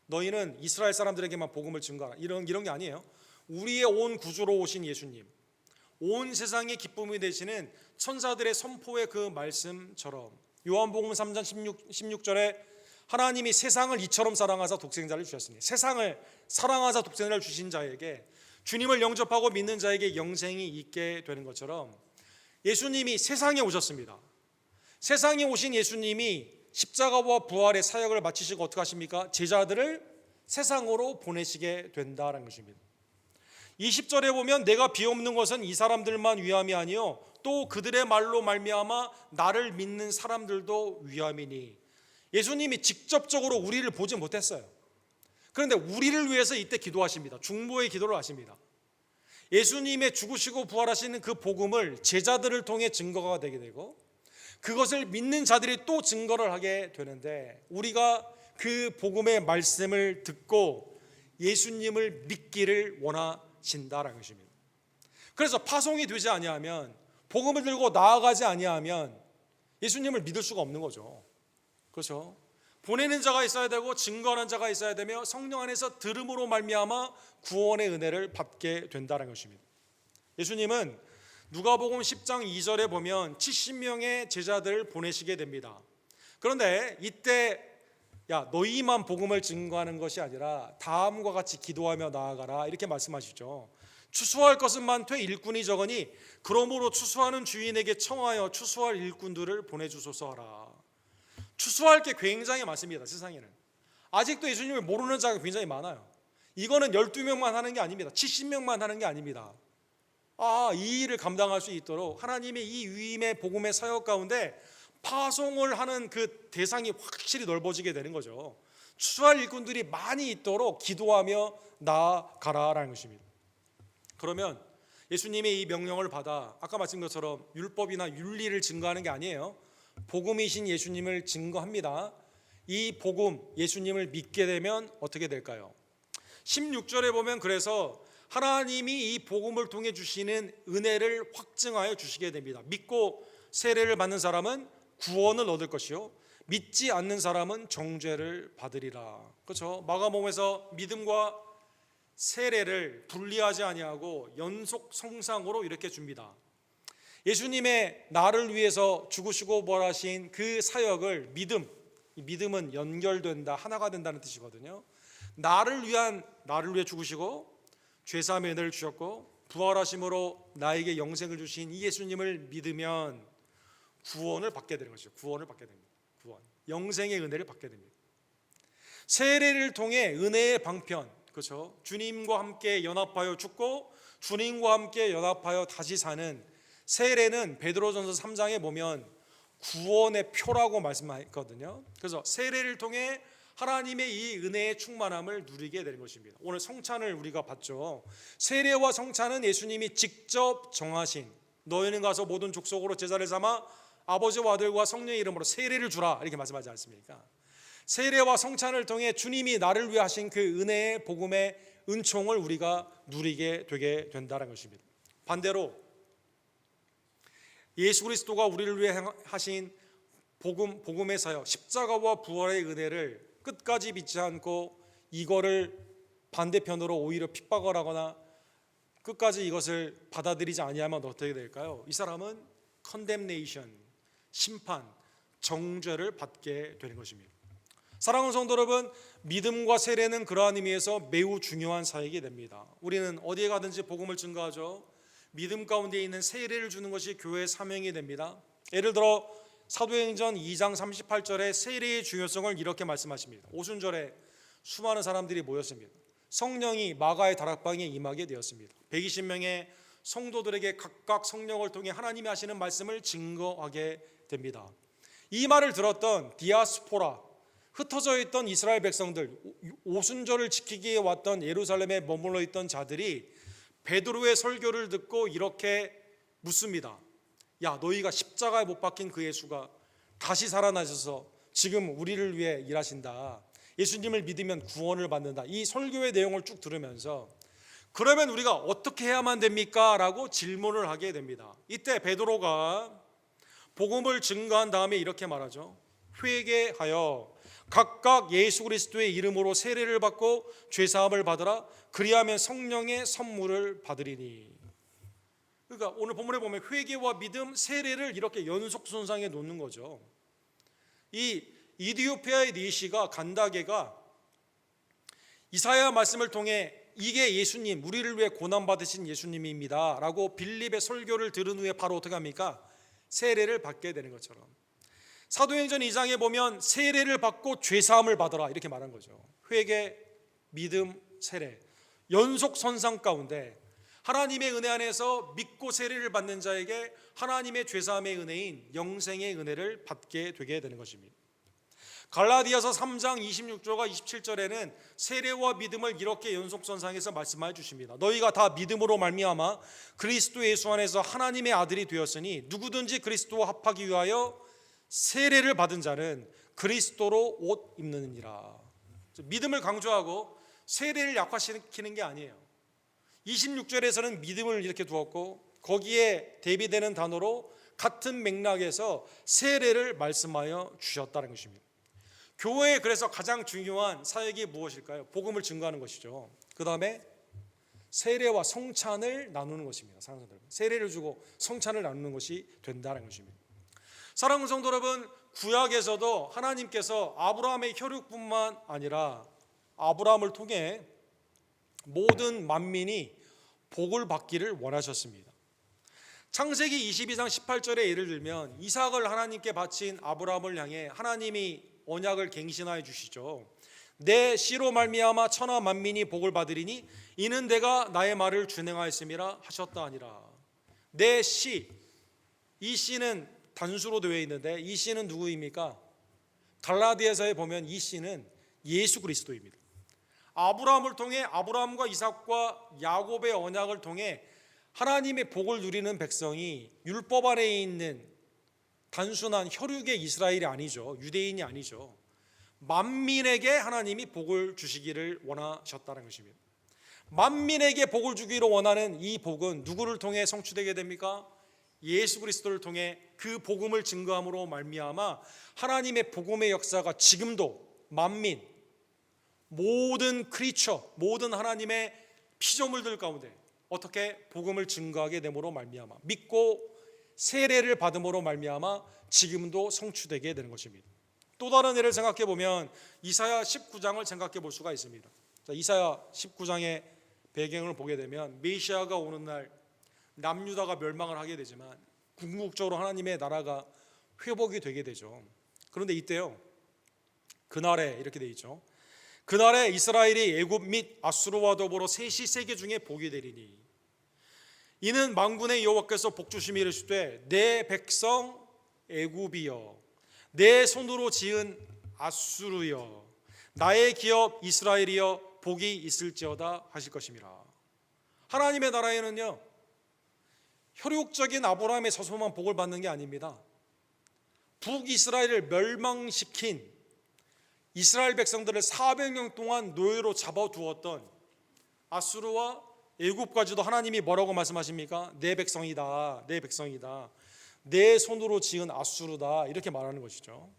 너희는 이스라엘 사람들에게만 복음을 증거하라, 이런 게 아니에요. 우리의 온 구주로 오신 예수님, 온 세상의 기쁨이 되시는 천사들의 선포의 그 말씀처럼 요한복음 3장 16절에 하나님이 세상을 이처럼 사랑하사 독생자를 주셨으니, 세상을 사랑하사 독생자를 주신 자에게, 주님을 영접하고 믿는 자에게 영생이 있게 되는 것처럼 예수님이 세상에 오셨습니다. 세상에 오신 예수님이 십자가와 부활의 사역을 마치시고 어떻게 하십니까? 제자들을 세상으로 보내시게 된다는 것입니다. 20절에 보면 내가 비옵는 것은 이 사람들만 위함이 아니요 또 그들의 말로 말미암아 나를 믿는 사람들도 위함이니, 예수님이 직접적으로 우리를 보지 못했어요. 그런데 우리를 위해서 이때 기도하십니다. 중보의 기도를 하십니다. 예수님의 죽으시고 부활하시는 그 복음을 제자들을 통해 증거가 되게 되고, 그것을 믿는 자들이 또 증거를 하게 되는데, 우리가 그 복음의 말씀을 듣고 예수님을 믿기를 원하신다라는 것입니다. 그래서 파송이 되지 아니하면, 복음을 들고 나아가지 아니하면 예수님을 믿을 수가 없는 거죠. 그렇죠? 보내는 자가 있어야 되고 증거하는 자가 있어야 되며 성령 안에서 들음으로 말미암아 구원의 은혜를 받게 된다는 것입니다. 예수님은 누가복음 10장 2절에 보면 70명의 제자들을 보내시게 됩니다. 그런데 이때 야, 너희만 복음을 증거하는 것이 아니라 다음과 같이 기도하며 나아가라, 이렇게 말씀하시죠. 추수할 것은 많되 일꾼이 적으니 그러므로 추수하는 주인에게 청하여 추수할 일꾼들을 보내주소서 하라. 추수할 게 굉장히 많습니다. 세상에는 아직도 예수님을 모르는 자가 굉장히 많아요. 이거는 12명만 하는 게 아닙니다. 70명만 하는 게 아닙니다. 이 일을 감당할 수 있도록 하나님의 이 위임의 복음의 사역 가운데 파송을 하는 그 대상이 확실히 넓어지게 되는 거죠. 추수할 일꾼들이 많이 있도록 기도하며 나아가라라는 것입니다. 그러면 예수님의 이 명령을 받아 아까 말씀드린 것처럼 율법이나 윤리를 증거하는 게 아니에요. 복음이신 예수님을 증거합니다. 이 복음 예수님을 믿게 되면 어떻게 될까요? 16절에 보면 그래서 하나님이 이 복음을 통해 주시는 은혜를 확증하여 주시게 됩니다. 믿고 세례를 받는 사람은 구원을 얻을 것이요 믿지 않는 사람은 정죄를 받으리라. 그렇죠? 마가복음에서 믿음과 세례를 분리하지 아니하고 연속 성상으로 이렇게 줍니다. 예수님의 나를 위해서 죽으시고 부활하신 그 사역을 믿음은 연결된다, 하나가 된다는 뜻이거든요. 나를 위해 죽으시고 죄사함의 은혜를 주셨고 부활하심으로 나에게 영생을 주신 이 예수님을 믿으면 구원을 받게 되는 것이죠. 구원을 받게 됩니다. 영생의 은혜를 받게 됩니다. 세례를 통해 은혜의 방편, 그렇죠? 주님과 함께 연합하여 죽고 주님과 함께 연합하여 다시 사는 세례는 베드로전서 3장에 보면 구원의 표라고 말씀하거든요. 그래서 세례를 통해 하나님의 이 은혜의 충만함을 누리게 되는 것입니다. 오늘 성찬을 우리가 봤죠. 세례와 성찬은 예수님이 직접 정하신, 너희는 가서 모든 족속으로 제자를 삼아 아버지와 아들과 성령의 이름으로 세례를 주라, 이렇게 말씀하지 않습니까? 세례와 성찬을 통해 주님이 나를 위해 하신 그 은혜의 복음의 은총을 우리가 누리게 되게 된다는 것입니다. 반대로 예수 그리스도가 우리를 위해 하신 복음의 사역, 십자가와 부활의 은혜를 끝까지 믿지 않고 이거를 반대편으로 오히려 핍박을 하거나 끝까지 이것을 받아들이지 아니하면 어떻게 될까요? 이 사람은 condemnation, 심판, 정죄를 받게 되는 것입니다. 사랑하는 성도 여러분, 믿음과 세례는 그러한 의미에서 매우 중요한 사역이 됩니다. 우리는 어디에 가든지 복음을 증거하죠. 믿음 가운데 있는 세례를 주는 것이 교회의 사명이 됩니다. 예를 들어 사도행전 2장 38절에 세례의 중요성을 이렇게 말씀하십니다. 오순절에 수많은 사람들이 모였습니다. 성령이 마가의 다락방에 임하게 되었습니다. 120명의 성도들에게 각각 성령을 통해 하나님이 하시는 말씀을 증거하게 됩니다. 이 말을 들었던 디아스포라, 흩어져 있던 이스라엘 백성들, 오순절을 지키기 위해 왔던 예루살렘에 머물러 있던 자들이 베드로의 설교를 듣고 이렇게 묻습니다. 야, 너희가 십자가에 못 박힌 그 예수가 다시 살아나셔서 지금 우리를 위해 일하신다. 예수님을 믿으면 구원을 받는다. 이 설교의 내용을 쭉 들으면서 그러면 우리가 어떻게 해야만 됩니까? 라고 질문을 하게 됩니다. 이때 베드로가 복음을 증거한 다음에 이렇게 말하죠. 회개하여 각각 예수 그리스도의 이름으로 세례를 받고 죄사함을 받으라. 그리하면 성령의 선물을 받으리니. 그러니까 오늘 본문에 보면 회개와 믿음, 세례를 이렇게 연속선상에 놓는 거죠. 이 이디오피아의 니시가 간다게가 이사야 말씀을 통해 이게 예수님, 우리를 위해 고난받으신 예수님입니다 라고 빌립의 설교를 들은 후에 바로 어떻게 합니까? 세례를 받게 되는 것처럼 사도행전 2장에 보면 세례를 받고 죄사함을 받아라 이렇게 말한 거죠. 회개, 믿음, 세례 연속선상 가운데 하나님의 은혜 안에서 믿고 세례를 받는 자에게 하나님의 죄사함의 은혜인 영생의 은혜를 받게 되게 되는 것입니다. 갈라디아서 3장 26절과 27절에는 세례와 믿음을 이렇게 연속선상에서 말씀해 주십니다. 너희가 다 믿음으로 말미암아 그리스도 예수 안에서 하나님의 아들이 되었으니 누구든지 그리스도와 합하기 위하여 세례를 받은 자는 그리스도로 옷 입느니라. 믿음을 강조하고 세례를 약화시키는 게 아니에요. 26절에서는 믿음을 이렇게 두었고 거기에 대비되는 단어로 같은 맥락에서 세례를 말씀하여 주셨다는 것입니다. 교회에 그래서 가장 중요한 사역이 무엇일까요? 복음을 증거하는 것이죠. 그 다음에 세례와 성찬을 나누는 것입니다. 사랑하는 여러분, 세례를 주고 성찬을 나누는 것이 된다는 것입니다. 사랑하는 성도 여러분, 구약에서도 하나님께서 아브라함의 혈육뿐만 아니라 아브라함을 통해 모든 만민이 복을 받기를 원하셨습니다. 창세기 22장 18절에 예를 들면 이삭을 하나님께 바친 아브라함을 향해 하나님이 언약을 갱신하여 주시죠. 내 씨로 말미암아 천하 만민이 복을 받으리니 이는 내가 나의 말을 준행하였음이라 하셨다 하니라. 내 씨, 이 씨는 단수로 되어 있는데 이 씨는 누구입니까? 갈라디아서에 보면 이 씨는 예수 그리스도입니다. 아브라함을 통해 아브라함과 이삭과 야곱의 언약을 통해 하나님의 복을 누리는 백성이 율법 안에 있는 단순한 혈육의 이스라엘이 아니죠. 유대인이 아니죠. 만민에게 하나님이 복을 주시기를 원하셨다는 것입니다. 만민에게 복을 주기를 원하는 이 복은 누구를 통해 성취되게 됩니까? 예수 그리스도를 통해 그 복음을 증거함으로 말미암아 하나님의 복음의 역사가 지금도 만민, 모든 크리처, 모든 하나님의 피조물들 가운데 어떻게 복음을 증거하게 됨으로 말미암아 믿고 세례를 받음으로 말미암아 지금도 성취되게 되는 것입니다. 또 다른 예를 생각해 보면 이사야 19장을 생각해 볼 수가 있습니다. 자, 이사야 19장의 배경을 보게 되면 메시아가 오는 날 남유다가 멸망을 하게 되지만 궁극적으로 하나님의 나라가 회복이 되게 되죠. 그런데 이때요, 그날에 이렇게 돼 있죠. 그날에 이스라엘이 애굽 및 아수르와 더불어 셋이 세계 중에 복이 되리니 이는 만군의 여호와께서 복주심이 이르시되 내 백성 애굽이여 내 손으로 지은 아수르여 나의 기업 이스라엘이여 복이 있을지어다 하실 것입니다. 하나님의 나라에는요 혈육적인 아브라함의 서소만 복을 받는 게 아닙니다. 북이스라엘을 멸망시킨 이스라엘 백성들을 400년 동안 노예로 잡아두었던 아수르와 애굽까지도 하나님이 뭐라고 말씀하십니까? 내 백성이다, 내 백성이다, 내 손으로 지은 아수르다 이렇게 말하는 것이죠.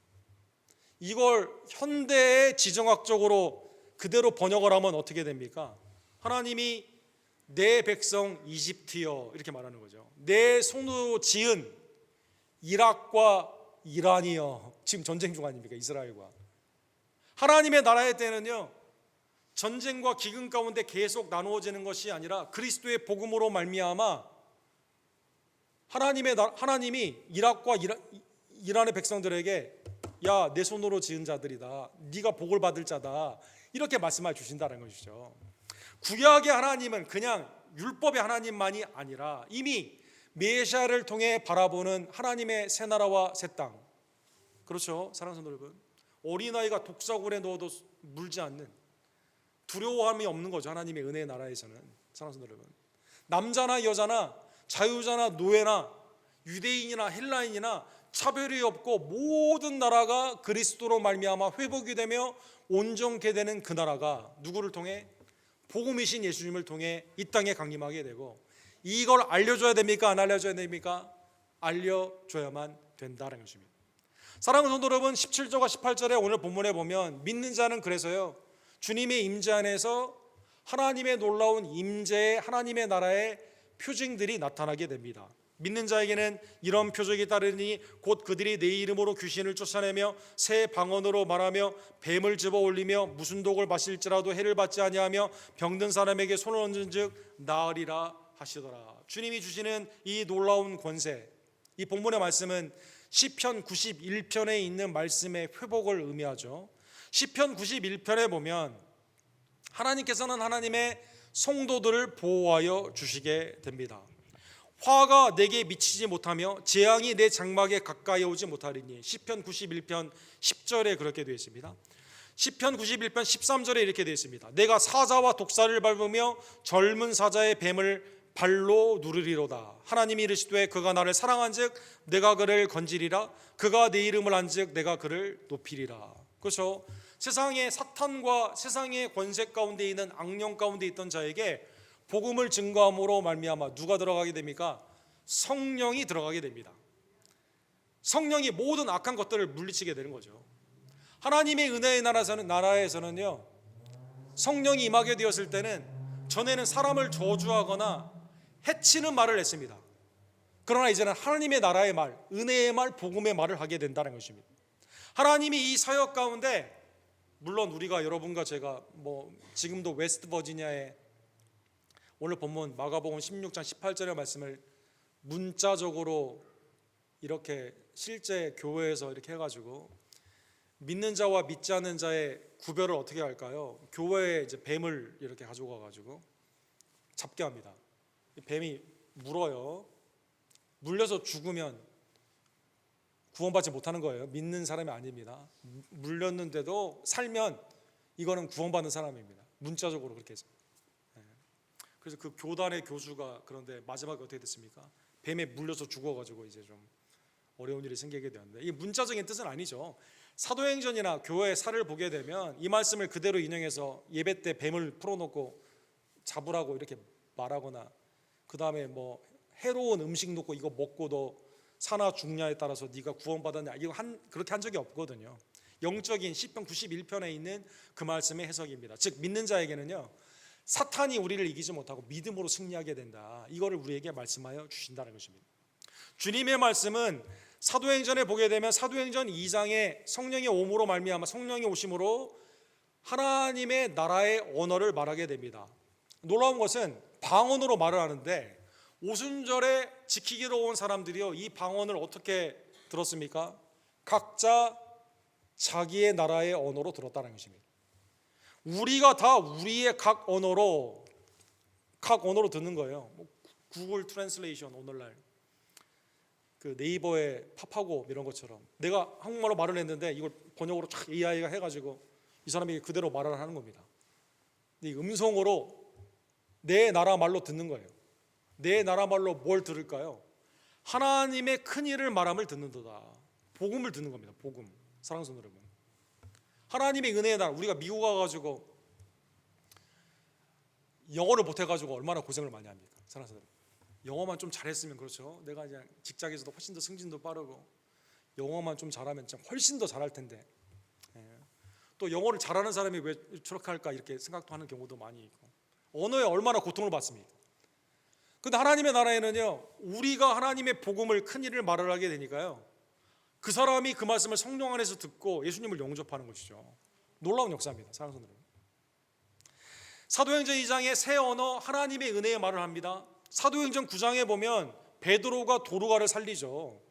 이걸 현대의 지정학적으로 그대로 번역을 하면 어떻게 됩니까? 하나님이 내 백성 이집트여 이렇게 말하는 거죠. 내 손으로 지은 이락과 이란이여. 지금 전쟁 중 아닙니까? 이스라엘과 하나님의 나라의 때는요 전쟁과 기근 가운데 계속 나누어지는 것이 아니라 그리스도의 복음으로 말미암아 하나님이 이락과 이란의 백성들에게 야, 내 손으로 지은 자들이다. 네가 복을 받을 자다. 이렇게 말씀해 주신다는 것이죠. 구약의 하나님은 그냥 율법의 하나님만이 아니라 이미 메시아를 통해 바라보는 하나님의 새 나라와 새 땅. 그렇죠, 사랑하는 성도 여러분. 어린아이가 독사굴에 넣어도 물지 않는, 두려워함이 없는 거죠. 하나님의 은혜의 나라에서는. 사랑하는 성도 여러분, 남자나 여자나 자유자나 노예나 유대인이나 헬라인이나 차별이 없고 모든 나라가 그리스도로 말미암아 회복이 되며 온전케 되는 그 나라가 누구를 통해? 복음이신 예수님을 통해 이 땅에 강림하게 되고, 이걸 알려줘야 됩니까? 안 알려줘야 됩니까? 알려줘야만 된다는 것입니다. 사랑하는 성도 여러분, 17절과 18절에 오늘 본문에 보면 믿는 자는 그래서요, 주님의 임재 안에서 하나님의 놀라운 임재의 하나님의 나라의 표징들이 나타나게 됩니다. 믿는 자에게는 이런 표적이 따르니 곧 그들이 내 이름으로 귀신을 쫓아내며 새 방언으로 말하며 뱀을 집어 올리며 무슨 독을 마실지라도 해를 받지 아니하며 병든 사람에게 손을 얹은즉 나으리라 하시더라. 주님이 주시는 이 놀라운 권세, 이 본문의 말씀은 시편 91편에 있는 말씀의 회복을 의미하죠. 시편 91편에 보면 하나님께서는 하나님의 성도들을 보호하여 주시게 됩니다. 화가 내게 미치지 못하며 재앙이 내 장막에 가까이 오지 못하리니, 시편 91편 10절에 그렇게 되어 있습니다. 시편 91편 13절에 이렇게 되어 있습니다. 내가 사자와 독사를 밟으며 젊은 사자의 뱀을 발로 누르리로다. 하나님이 이르시되 그가 나를 사랑한즉 내가 그를 건지리라. 그가 내 이름을 안즉 내가 그를 높이리라. 그렇죠. 세상의 사탄과 세상의 권세 가운데 있는 악령 가운데 있던 자에게 복음을 증거함으로 말미암아 누가 들어가게 됩니까? 성령이 들어가게 됩니다. 성령이 모든 악한 것들을 물리치게 되는 거죠. 하나님의 은혜의 나라에서는요, 성령이 임하게 되었을 때는 전에는 사람을 저주하거나 해치는 말을 했습니다. 그러나 이제는 하나님의 나라의 말, 은혜의 말, 복음의 말을 하게 된다는 것입니다. 하나님이 이 사역 가운데, 물론 우리가 여러분과 제가 지금도 웨스트 버지니아에 오늘 본문 마가복음 16장 18절의 말씀을 문자적으로 이렇게 실제 교회에서 이렇게 해가지고 믿는 자와 믿지 않는 자의 구별을 어떻게 할까요? 교회에 이제 뱀을 이렇게 가지고 가가지고 잡게 합니다. 뱀이 물어요. 물려서 죽으면 구원받지 못하는 거예요. 믿는 사람이 아닙니다. 물렸는데도 살면 이거는 구원받는 사람입니다. 문자적으로 그렇게 해서. 그래서 그 교단의 교주가 그런데 마지막에 어떻게 됐습니까? 뱀에 물려서 죽어가지고 이제 좀 어려운 일이 생기게 되었는데, 이 문자적인 뜻은 아니죠. 사도행전이나 교회의 사를 보게 되면 이 말씀을 그대로 인용해서 예배 때 뱀을 풀어놓고 잡으라고 이렇게 말하거나, 그 다음에 해로운 음식 놓고 이거 먹고 너 사나 죽냐에 따라서 네가 구원받았냐, 이거 그렇게 한 적이 없거든요. 영적인 시편 91편에 있는 그 말씀의 해석입니다. 즉 믿는 자에게는요, 사탄이 우리를 이기지 못하고 믿음으로 승리하게 된다. 이거를 우리에게 말씀하여 주신다는 것입니다. 주님의 말씀은 사도행전에 보게 되면 사도행전 2장에 성령의 오므로 말미암아 성령의 오심으로 하나님의 나라의 언어를 말하게 됩니다. 놀라운 것은 방언으로 말을 하는데 오순절에 지키기로 온 사람들이요, 이 방언을 어떻게 들었습니까? 각자 자기의 나라의 언어로 들었다는 것입니다. 우리가 다 우리의 각 언어로 듣는 거예요. 구글 트랜슬레이션, 오늘날 그 네이버에 팝하고 이런 것처럼 내가 한국말로 말을 했는데 이걸 번역으로 쫙 AI가 해가지고 이 사람이 그대로 말을 하는 겁니다. 이 음성으로 내 나라 말로 듣는 거예요. 내 나라 말로 뭘 들을까요? 하나님의 큰 일을 말함을 듣는도다. 복음을 듣는 겁니다. 복음. 사랑하는 성도 여러분, 하나님의 은혜의 나라. 우리가 미국 가가지고 영어를 못해가지고 얼마나 고생을 많이 합니까? 사랑하는 성도 여러분, 영어만 좀 잘했으면, 그렇죠, 내가 그냥 직장에서도 훨씬 더 승진도 빠르고 영어만 좀 잘하면 참 훨씬 더 잘할 텐데, 또 영어를 잘하는 사람이 왜 저렇게 할까 이렇게 생각도 하는 경우도 많이 있고, 언어에 얼마나 고통을 받습니까? 근데 하나님의 나라에는요, 우리가 하나님의 복음을, 큰 일을 말을 하게 되니까요, 그 사람이 그 말씀을 성령 안에서 듣고 예수님을 영접하는 것이죠. 놀라운 역사입니다. 사랑하는 성도 여러분, 사도행전 2장에 새 언어, 하나님의 은혜의 말을 합니다. 사도행전 9장에 보면 베드로가 도르가를 살리죠.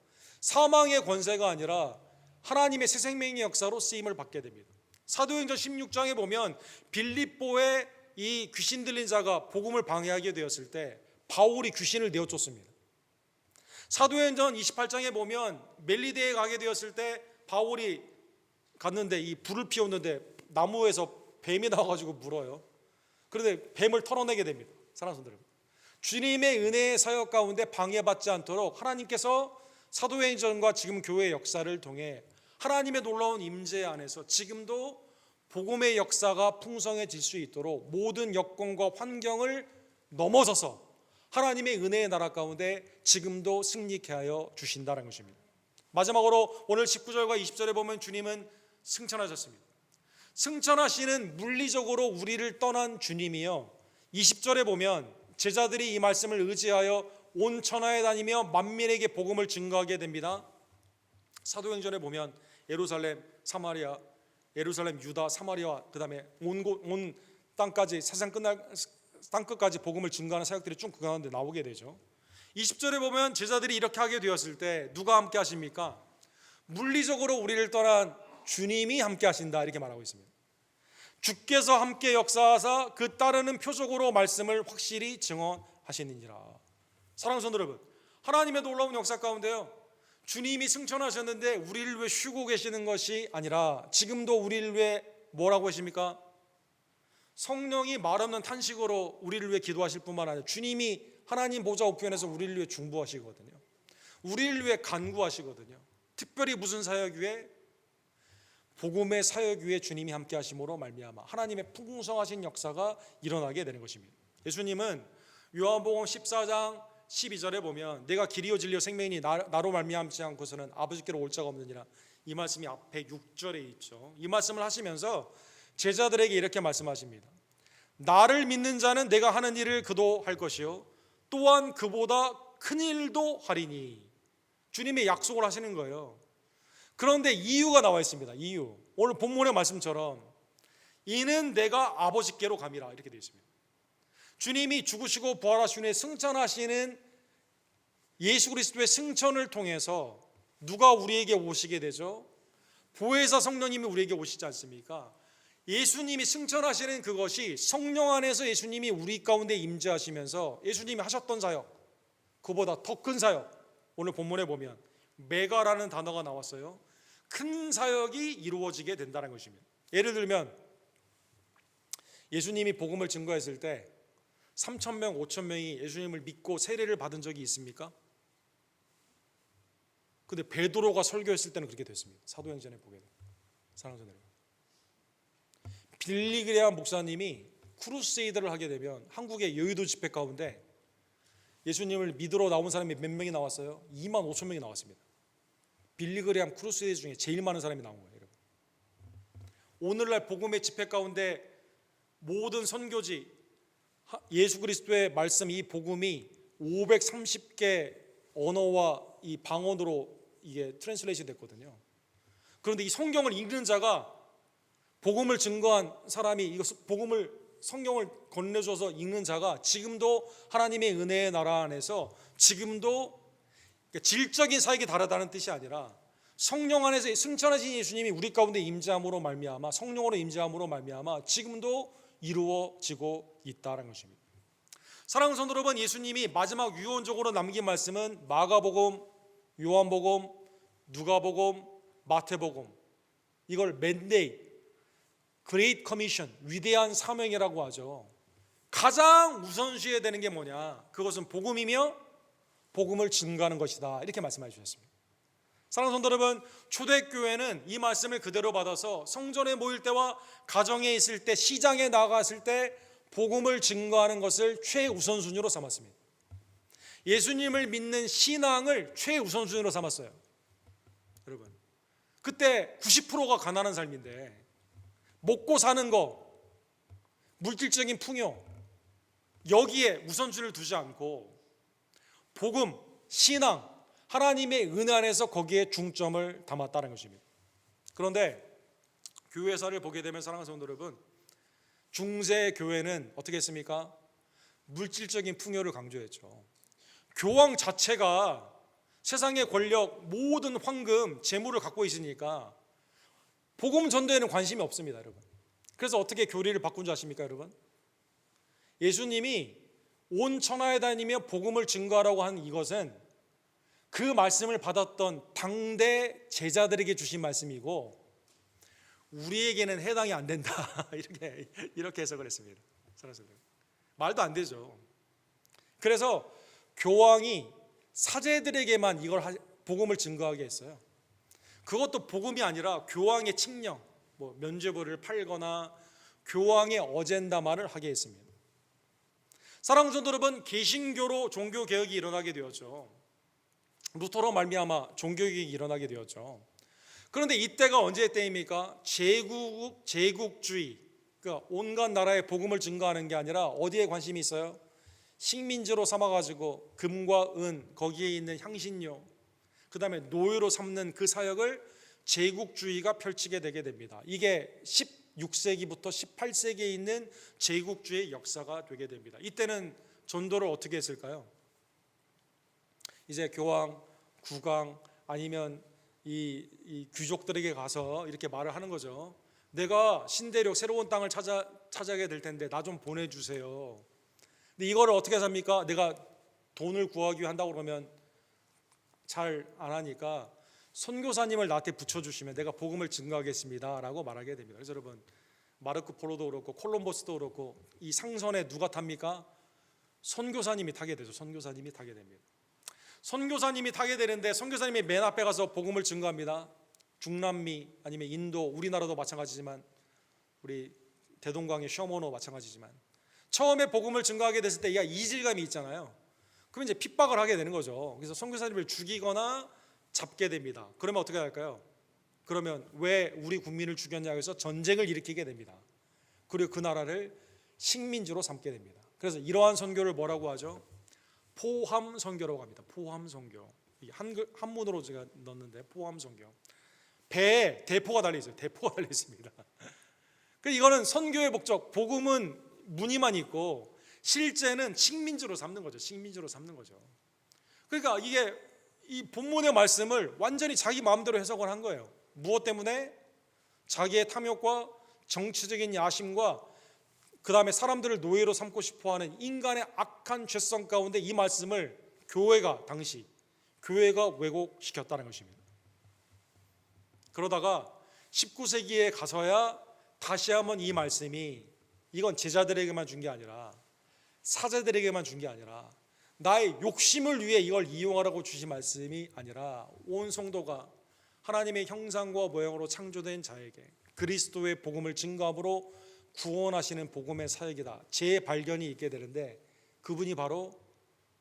사망의 권세가 아니라 하나님의 새 생명의 역사로 쓰임을 받게 됩니다. 사도행전 16장에 보면 빌립보의 이 귀신 들린 자가 복음을 방해하게 되었을 때 바울이 귀신을 내어쫓습니다. 사도행전 28장에 보면 멜리데에 가게 되었을 때 바울이 갔는데 이 불을 피웠는데 나무에서 뱀이 나와가지고 물어요. 그런데 뱀을 털어내게 됩니다. 사랑하는 성도 여러분, 주님의 은혜의 사역 가운데 방해받지 않도록 하나님께서 사도행전과 지금 교회의 역사를 통해 하나님의 놀라운 임재 안에서 지금도 복음의 역사가 풍성해질 수 있도록 모든 여건과 환경을 넘어서서 하나님의 은혜의 나라 가운데 지금도 승리케 하여 주신다는 것입니다. 마지막으로 오늘 19절과 20절에 보면 주님은 승천하셨습니다. 승천하시는 물리적으로 우리를 떠난 주님이요, 20절에 보면 제자들이 이 말씀을 의지하여 온 천하에 다니며 만민에게 복음을 증거하게 됩니다. 사도행전에 보면 예루살렘, 사마리아, 예루살렘, 유다, 사마리아, 그 다음에 온 땅까지, 세상 끝날 땅끝까지 복음을 증거하는 사역들이 쭉 그 가운데 나오게 되죠. 20절에 보면 제자들이 이렇게 하게 되었을 때 누가 함께 하십니까? 물리적으로 우리를 떠난 주님이 함께 하신다, 이렇게 말하고 있습니다. 주께서 함께 역사하사 그 따르는 표적으로 말씀을 확실히 증언하시느니라. 사랑하는 성도 여러분, 하나님의 놀라운 역사 가운데요, 주님이 승천하셨는데 우리를 위해 쉬고 계시는 것이 아니라 지금도 우리를 위해 뭐라고 하십니까? 성령이 말없는 탄식으로 우리를 위해 기도하실 뿐만 아니라 주님이 하나님 보좌 우편에서 우리를 위해 중보하시거든요. 우리를 위해 간구하시거든요. 특별히 무슨 사역 위에? 복음의 사역 위에 주님이 함께 하심으로 말미암아 하나님의 풍성하신 역사가 일어나게 되는 것입니다. 예수님은 요한복음 14장 12절에 보면 내가 길이요 진리요 생명이니 나로 말미암지 않고서는 아버지께로 올 자가 없느니라, 이 말씀이 앞에 6절에 있죠. 이 말씀을 하시면서 제자들에게 이렇게 말씀하십니다. 나를 믿는 자는 내가 하는 일을 그도 할 것이요 또한 그보다 큰 일도 하리니. 주님의 약속을 하시는 거예요. 그런데 이유가 나와 있습니다. 이유, 오늘 본문의 말씀처럼 이는 내가 아버지께로 감이라, 이렇게 되어 있습니다. 주님이 죽으시고 부활하신 후에 승천하시는 예수 그리스도의 승천을 통해서 누가 우리에게 오시게 되죠? 보혜사 성령님이 우리에게 오시지 않습니까? 예수님이 승천하시는 그것이 성령 안에서 예수님이 우리 가운데 임재하시면서 예수님이 하셨던 사역, 그보다 더 큰 사역, 오늘 본문에 보면 메가라는 단어가 나왔어요. 큰 사역이 이루어지게 된다는 것입니다. 예를 들면 예수님이 복음을 증거했을 때 3,000명, 5,000명이 예수님을 믿고 세례를 받은 적이 있습니까? 근데 베드로가 설교했을 때는 그렇게 됐습니다. 사도행전에 보게 돼요. 사랑하는 여러분, 빌리 그레이엄 목사님이 크루세이드를 하게 되면 한국의 여의도 집회 가운데 예수님을 믿으러 나온 사람이 몇 명이 나왔어요? 25,000명이 나왔습니다. 빌리 그레이엄 크루세이드 중에 제일 많은 사람이 나온 거예요. 여러분, 오늘날 복음의 집회 가운데 모든 선교지 예수 그리스도의 말씀, 이 복음이 530개 언어와 이 방언으로 이게 트랜슬레이션 됐거든요. 그런데 이 성경을 읽는 자가, 복음을 증거한 사람이 이거 성경을 건네줘서 읽는 자가 지금도 하나님의 은혜의 나라 안에서 지금도, 질적인 사역이 다르다는 뜻이 아니라 성령 안에서 승천하신 예수님이 우리 가운데 임재함으로 말미암아, 성령으로 임재함으로 말미암아 지금도 이루어지고 있다는 것입니다. 사랑하는 성도 여러분, 예수님이 마지막 유언적으로 남긴 말씀은 마가복음, 요한복음, 누가복음, 마태복음, 이걸 맨데이, 그레이트 커미션, 위대한 사명이라고 하죠. 가장 우선시해야 되는 게 뭐냐? 그것은 복음이며 복음을 증거하는 것이다, 이렇게 말씀해 주셨습니다. 사랑하는 성도 여러분, 초대교회는 이 말씀을 그대로 받아서 성전에 모일 때와 가정에 있을 때, 시장에 나갔을 때 복음을 증거하는 것을 최우선순위로 삼았습니다. 예수님을 믿는 신앙을 최우선순위로 삼았어요. 여러분, 그때 90%가 가난한 삶인데 먹고 사는 거, 물질적인 풍요, 여기에 우선순위를 두지 않고 복음, 신앙, 하나님의 은혜 안에서 거기에 중점을 담았다는 것입니다. 그런데 교회사를 보게 되면 사랑하는 성도 여러분, 중세 교회는 어떻게 했습니까? 물질적인 풍요를 강조했죠. 교황 자체가 세상의 권력, 모든 황금, 재물을 갖고 있으니까 복음 전도에는 관심이 없습니다, 여러분. 그래서 어떻게 교리를 바꾼 줄 아십니까, 여러분? 예수님이 온 천하에 다니며 복음을 증거하라고 한 이것은 그 말씀을 받았던 당대 제자들에게 주신 말씀이고 우리에게는 해당이 안 된다. 이렇게 해석을 했습니다. 말도 안 되죠. 그래서 교황이 사제들에게만 이걸 복음을 증거하게 했어요. 그것도 복음이 아니라 교황의 칙령, 면죄부를 팔거나 교황의 어젠다만을 하게 했습니다. 사랑하는 성도 여러분, 개신교로 종교 개혁이 일어나게 되었죠. 루터로 말미암아 종교 개혁이 일어나게 되었죠. 그런데 이때가 언제의 때입니까? 제국주의, 그러니까 온갖 나라에 복음을 증거하는 게 아니라 어디에 관심이 있어요? 식민지로 삼아가지고 금과 은, 거기에 있는 향신료, 그 다음에 노예로 삼는 그 사역을 제국주의가 펼치게 되게 됩니다. 이게 16세기부터 18세기에 있는 제국주의 역사가 되게 됩니다. 이때는 전도를 어떻게 했을까요? 이제 교황, 국왕 아니면 이 귀족들에게 가서 이렇게 말을 하는 거죠. 내가 신대륙 새로운 땅을 찾아게 될 텐데 나 좀 보내주세요. 근데 이거를 어떻게 삽니까? 내가 돈을 구하기 위해 한다고 그러면 잘 안 하니까 선교사님을 나한테 붙여주시면 내가 복음을 증거하겠습니다 라고 말하게 됩니다. 그래서 여러분, 마르코 폴로도 그렇고 콜럼버스도 그렇고 이 상선에 누가 탑니까? 선교사님이 타게 되죠. 선교사님이 타게 됩니다. 선교사님이 타게 되는데 선교사님이 맨 앞에 가서 복음을 증거합니다. 중남미 아니면 인도, 우리나라도 마찬가지지만 우리 대동강의 셔머노 마찬가지지만 처음에 복음을 증거하게 됐을 때 이질감이 있잖아요. 그럼 이제 핍박을 하게 되는 거죠. 그래서 선교사님을 죽이거나 잡게 됩니다. 그러면 어떻게 할까요? 그러면 왜 우리 국민을 죽였냐고 해서 전쟁을 일으키게 됩니다. 그리고 그 나라를 식민지로 삼게 됩니다. 그래서 이러한 선교를 뭐라고 하죠? 포함 선교라고 합니다. 포함 선교. 한문으로 제가 넣었는데 포함 선교. 배에 대포가 달려 있어요. 대포가 달려 있습니다. 이거는 선교의 목적, 복음은 무늬만 있고 실제는 식민지로 삼는 거죠. 식민지로 삼는 거죠. 그러니까 이게 이 본문의 말씀을 완전히 자기 마음대로 해석을 한 거예요. 무엇 때문에? 자기의 탐욕과 정치적인 야심과 그 다음에 사람들을 노예로 삼고 싶어하는 인간의 악한 죄성 가운데 이 말씀을 당시 교회가 왜곡시켰다는 것입니다. 그러다가 19세기에 가서야 다시 한번 이 말씀이 이건 제자들에게만 준 게 아니라 사제들에게만 준 게 아니라 나의 욕심을 위해 이걸 이용하라고 주신 말씀이 아니라 온 성도가 하나님의 형상과 모양으로 창조된 자에게 그리스도의 복음을 증거함으로 구원하시는 복음의 사역이다. 재발견이 있게 되는데 그분이 바로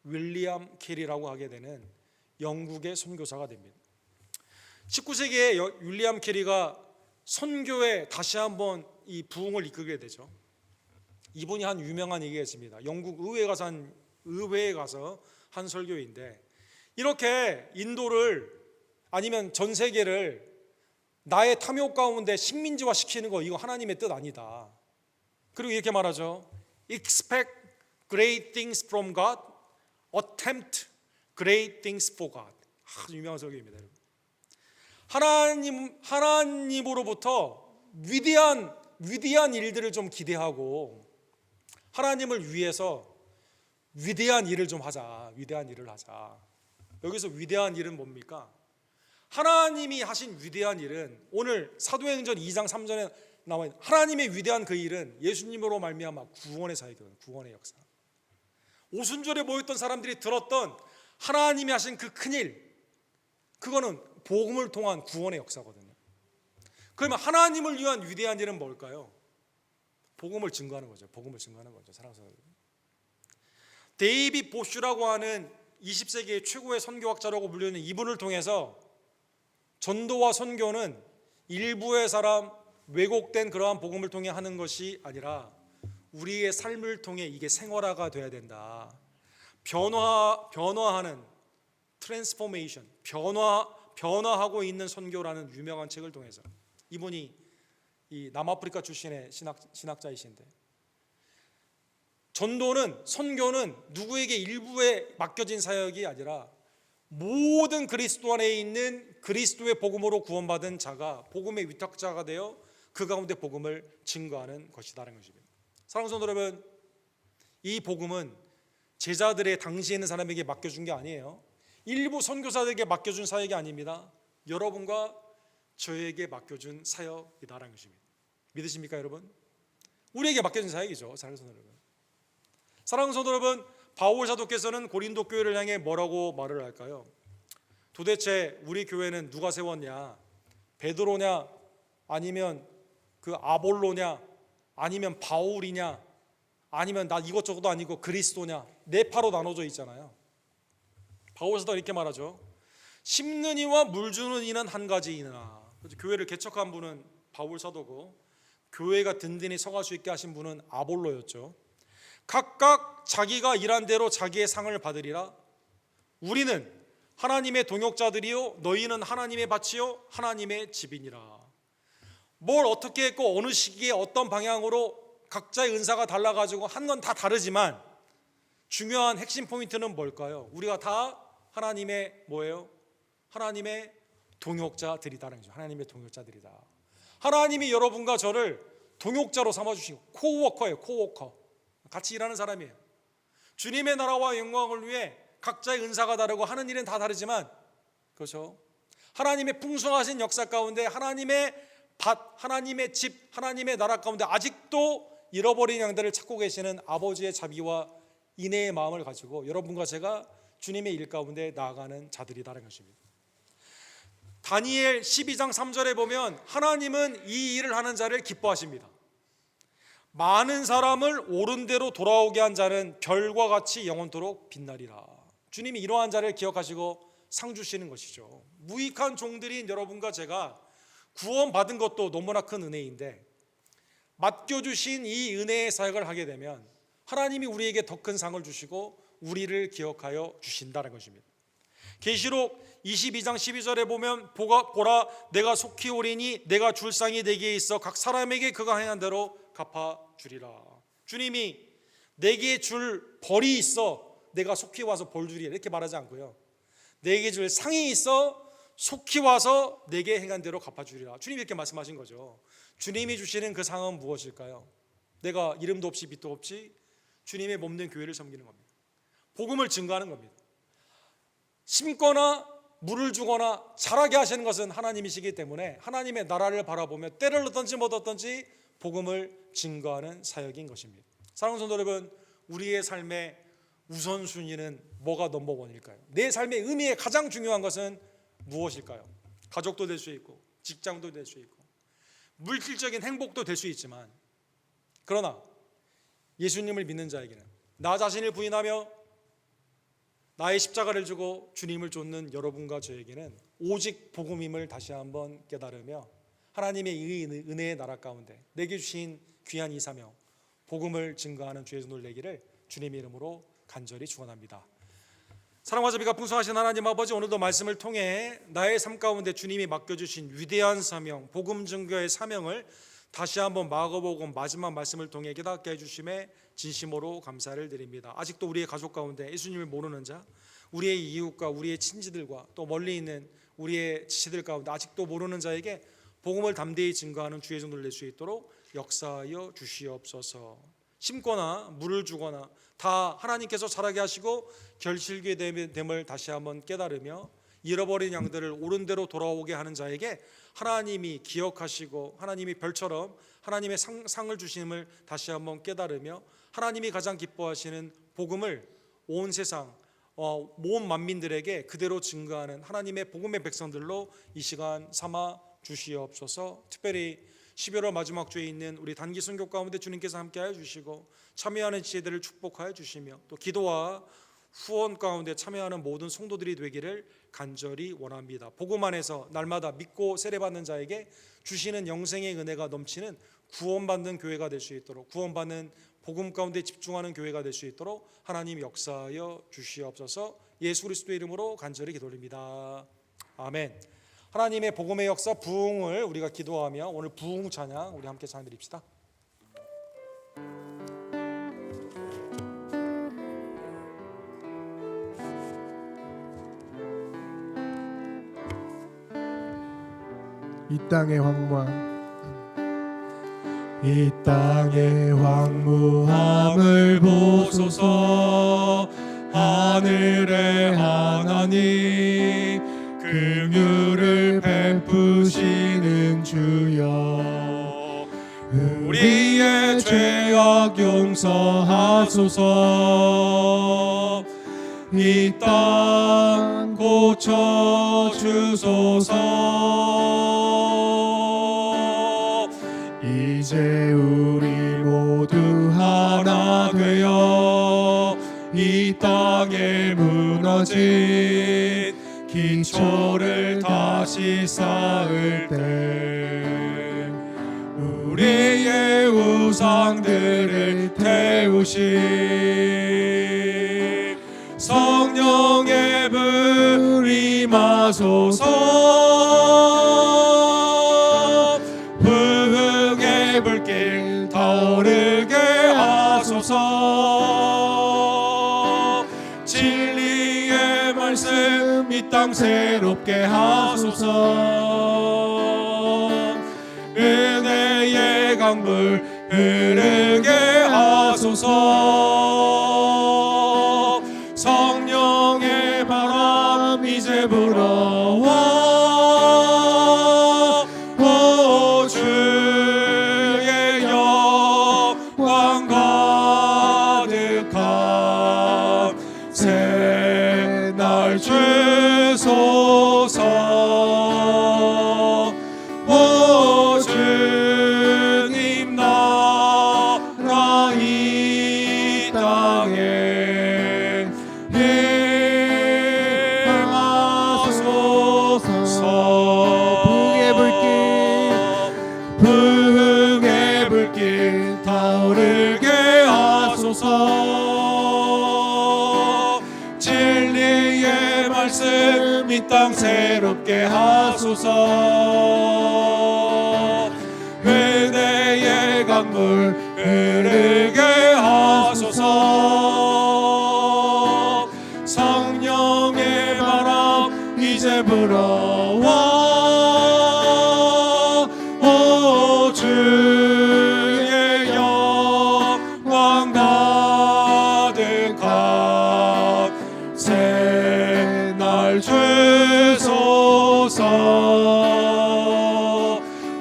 윌리엄 캐리라고 하게 되는 영국의 선교사가 됩니다. 19세기에 윌리엄 캐리가 선교에 다시 한번 이 부흥을 이끌게 되죠. 이분이 한 유명한 얘기가 있습니다. 영국 의회에 가서 한 설교인데 이렇게 인도를 아니면 전 세계를 나의 탐욕 가운데 식민지화 시키는 거 이거 하나님의 뜻 아니다. 그리고 이렇게 말하죠. Expect great things from God, attempt great things for God. 아주 유명한 설교입니다. 하나님으로부터 위대한 일들을 좀 기대하고 하나님을 위해서 위대한 일을 좀 하자. 위대한 일을 하자. 여기서 위대한 일은 뭡니까? 하나님이 하신 위대한 일은 오늘 사도행전 2장 3절에 나와 있는 하나님의 위대한 그 일은 예수님으로 말미암아 구원의 사역이거든요. 구원의 역사. 오순절에 모였던 사람들이 들었던 하나님이 하신 그 큰일, 그거는 복음을 통한 구원의 역사거든요. 그러면 하나님을 위한 위대한 일은 뭘까요? 복음을 증거하는 거죠. 복음을 증거하는 거죠. 사랑하는 여러분. 데이빗 보슈라고 하는 20세기의 최고의 선교학자라고 불리는 이분을 통해서 전도와 선교는 일부의 사람, 왜곡된 그러한 복음을 통해 하는 것이 아니라 우리의 삶을 통해 이게 생활화가 돼야 된다. 변화하는 트랜스포메이션, 변화하고 있는 선교라는 유명한 책을 통해서 이분이 이 남아프리카 출신의 신학자이신데 전도는 선교는 누구에게 일부에 맡겨진 사역이 아니라 모든 그리스도 안에 있는 그리스도의 복음으로 구원받은 자가 복음의 위탁자가 되어 그 가운데 복음을 증거하는 것이다라는 것입니다. 사랑하는 성도 여러분, 이 복음은 제자들의 당시에 있는 사람에게 맡겨준 게 아니에요. 일부 선교사들에게 맡겨준 사역이 아닙니다. 여러분과 저에게 맡겨준 사역이다라는 것입니다. 믿으십니까 여러분? 우리에게 맡겨진 사역이죠. 사랑하는 성도 여러분. 사랑하는 성도 여러분, 바울 사도께서는 고린도 교회를 향해 뭐라고 말을 할까요? 도대체 우리 교회는 누가 세웠냐? 베드로냐? 아니면 그 아볼로냐? 아니면 바울이냐? 아니면 나 이것저것도 아니고 그리스도냐? 네 파로 나눠져 있잖아요. 바울 사도가 이렇게 말하죠. 심는 이와 물 주는 이는 한 가지이나. 교회를 개척한 분은 바울 사도고 교회가 든든히 서갈 수 있게 하신 분은 아볼로였죠. 각각 자기가 일한 대로 자기의 상을 받으리라. 우리는 하나님의 동역자들이요 너희는 하나님의 밭이요 하나님의 집이니라. 뭘 어떻게 했고 어느 시기에 어떤 방향으로 각자의 은사가 달라가지고 한 건 다 다르지만 중요한 핵심 포인트는 뭘까요? 우리가 다 하나님의 뭐예요? 하나님의 동역자들이다라는 거죠. 하나님의 동역자들이다. 하나님이 여러분과 저를 동역자로 삼아주신 코워커예요. 코워커. 같이 일하는 사람이에요. 주님의 나라와 영광을 위해 각자의 은사가 다르고 하는 일은 다 다르지만, 그렇죠? 하나님의 풍성하신 역사 가운데 하나님의 밭, 하나님의 집, 하나님의 나라 가운데 아직도 잃어버린 양들을 찾고 계시는 아버지의 자비와 인애의 마음을 가지고 여러분과 제가 주님의 일 가운데 나아가는 자들이다라는 것입니다. 다니엘 12장 3절에 보면 하나님은 이 일을 하는 자를 기뻐하십니다. 많은 사람을 옳은 대로 돌아오게 한 자는 별과 같이 영원토록 빛나리라. 주님이 이러한 자를 기억하시고 상 주시는 것이죠. 무익한 종들인 여러분과 제가 구원받은 것도 너무나 큰 은혜인데 맡겨주신 이 은혜의 사역을 하게 되면 하나님이 우리에게 더 큰 상을 주시고 우리를 기억하여 주신다는 것입니다. 계시록 22장 12절에 보면 보라 내가 속히 오리니 내가 줄 상이 내게 있어 각 사람에게 그가 행한 대로 갚아주리라. 주님이 내게 줄 벌이 있어 내가 속히 와서 벌 주리라 이렇게 말하지 않고요. 내게 줄 상이 있어 속히 와서 내게 행한 대로 갚아주리라. 주님이 이렇게 말씀하신 거죠. 주님이 주시는 그 상은 무엇일까요? 내가 이름도 없이 빛도 없이 주님의 몸된 교회를 섬기는 겁니다. 복음을 증거하는 겁니다. 심거나 물을 주거나 자라게 하시는 것은 하나님이시기 때문에 하나님의 나라를 바라보며 때를 얻든지 못 얻든지 복음을 증거하는 사역인 것입니다. 사랑하는 성도 여러분, 우리의 삶의 우선순위는 뭐가 넘버원일까요? 내 삶의 의미에 가장 중요한 것은 무엇일까요? 가족도 될 수 있고 직장도 될 수 있고 물질적인 행복도 될 수 있지만, 그러나 예수님을 믿는 자에게는 나 자신을 부인하며 나의 십자가를 주고 주님을 쫓는 여러분과 저에게는 오직 복음임을 다시 한번 깨달으며 하나님의 이 은혜의 나라 가운데 내게 주신 귀한 이 사명 복음을 증거하는 주의 손을 내기를 주님의 이름으로 간절히 축원합니다. 사랑과 자비가 풍성하신 하나님 아버지, 오늘도 말씀을 통해 나의 삶 가운데 주님이 맡겨주신 위대한 사명 복음 증거의 사명을 다시 한번 마가복음 마지막 말씀을 통해 깨닫게 해주심에 진심으로 감사를 드립니다. 아직도 우리의 가족 가운데 예수님을 모르는 자, 우리의 이웃과 우리의 친지들과 또 멀리 있는 우리의 지체들 가운데 아직도 모르는 자에게 복음을 담대히 증거하는 주의 손을 낼 수 있도록 역사하여 주시옵소서. 심거나 물을 주거나 다 하나님께서 자라게 하시고 결실게 됨을 다시 한번 깨달으며 잃어버린 양들을 옳은 대로 돌아오게 하는 자에게 하나님이 기억하시고 하나님이 별처럼 하나님의 상을 주심을 다시 한번 깨달으며 하나님이 가장 기뻐하시는 복음을 온 세상 모든 만민들에게 그대로 증거하는 하나님의 복음의 백성들로 이 시간 삼아 주시옵소서. 특별히 12월 마지막 주에 있는 우리 단기 선교 가운데 주님께서 함께하여 주시고 참여하는 지혜들을 축복하여 주시며 또 기도와 후원 가운데 참여하는 모든 성도들이 되기를 간절히 원합니다. 복음 안에서 날마다 믿고 세례받는 자에게 주시는 영생의 은혜가 넘치는 구원받는 교회가 될 수 있도록, 구원받는 복음 가운데 집중하는 교회가 될 수 있도록 하나님 역사하여 주시옵소서. 예수 그리스도의 이름으로 간절히 기도드립니다. 아멘. 하나님의 복음의 역사 부흥을 우리가 기도하며 오늘 부흥 찬양 우리 함께 찬양 드립시다. 이 땅의 황무함 이 땅의 황무함을 보소서. 하늘의 하나님 긍휼을 베푸시는 주여 우리의 죄악 용서하소서. 이 땅 고쳐 주소서. 이제 우리 모두 하나 되어 이 땅에 무너진 기초를 다시 쌓을 때 우리의 우상들을 태우신 성령의 불 임하소서. 부흥의 불길 타오르게 하소서. 진리의 말씀 이 땅 새롭게 하소서. 은혜의 강물 흐르게 하소서. 성령의 바람 이제 불어와 오 주의 영광 가득한 새날 주소서. 오 주님 나라 이 땅에 임하소서. 부흥의 불길 타오르게 하소서. 진리의 말씀 이 땅 새롭게 하소서. 은혜의 강물 흐르게 하소서. 성령의 바람 이제 불어와 오 주의 영광 가득한 새날 주소서.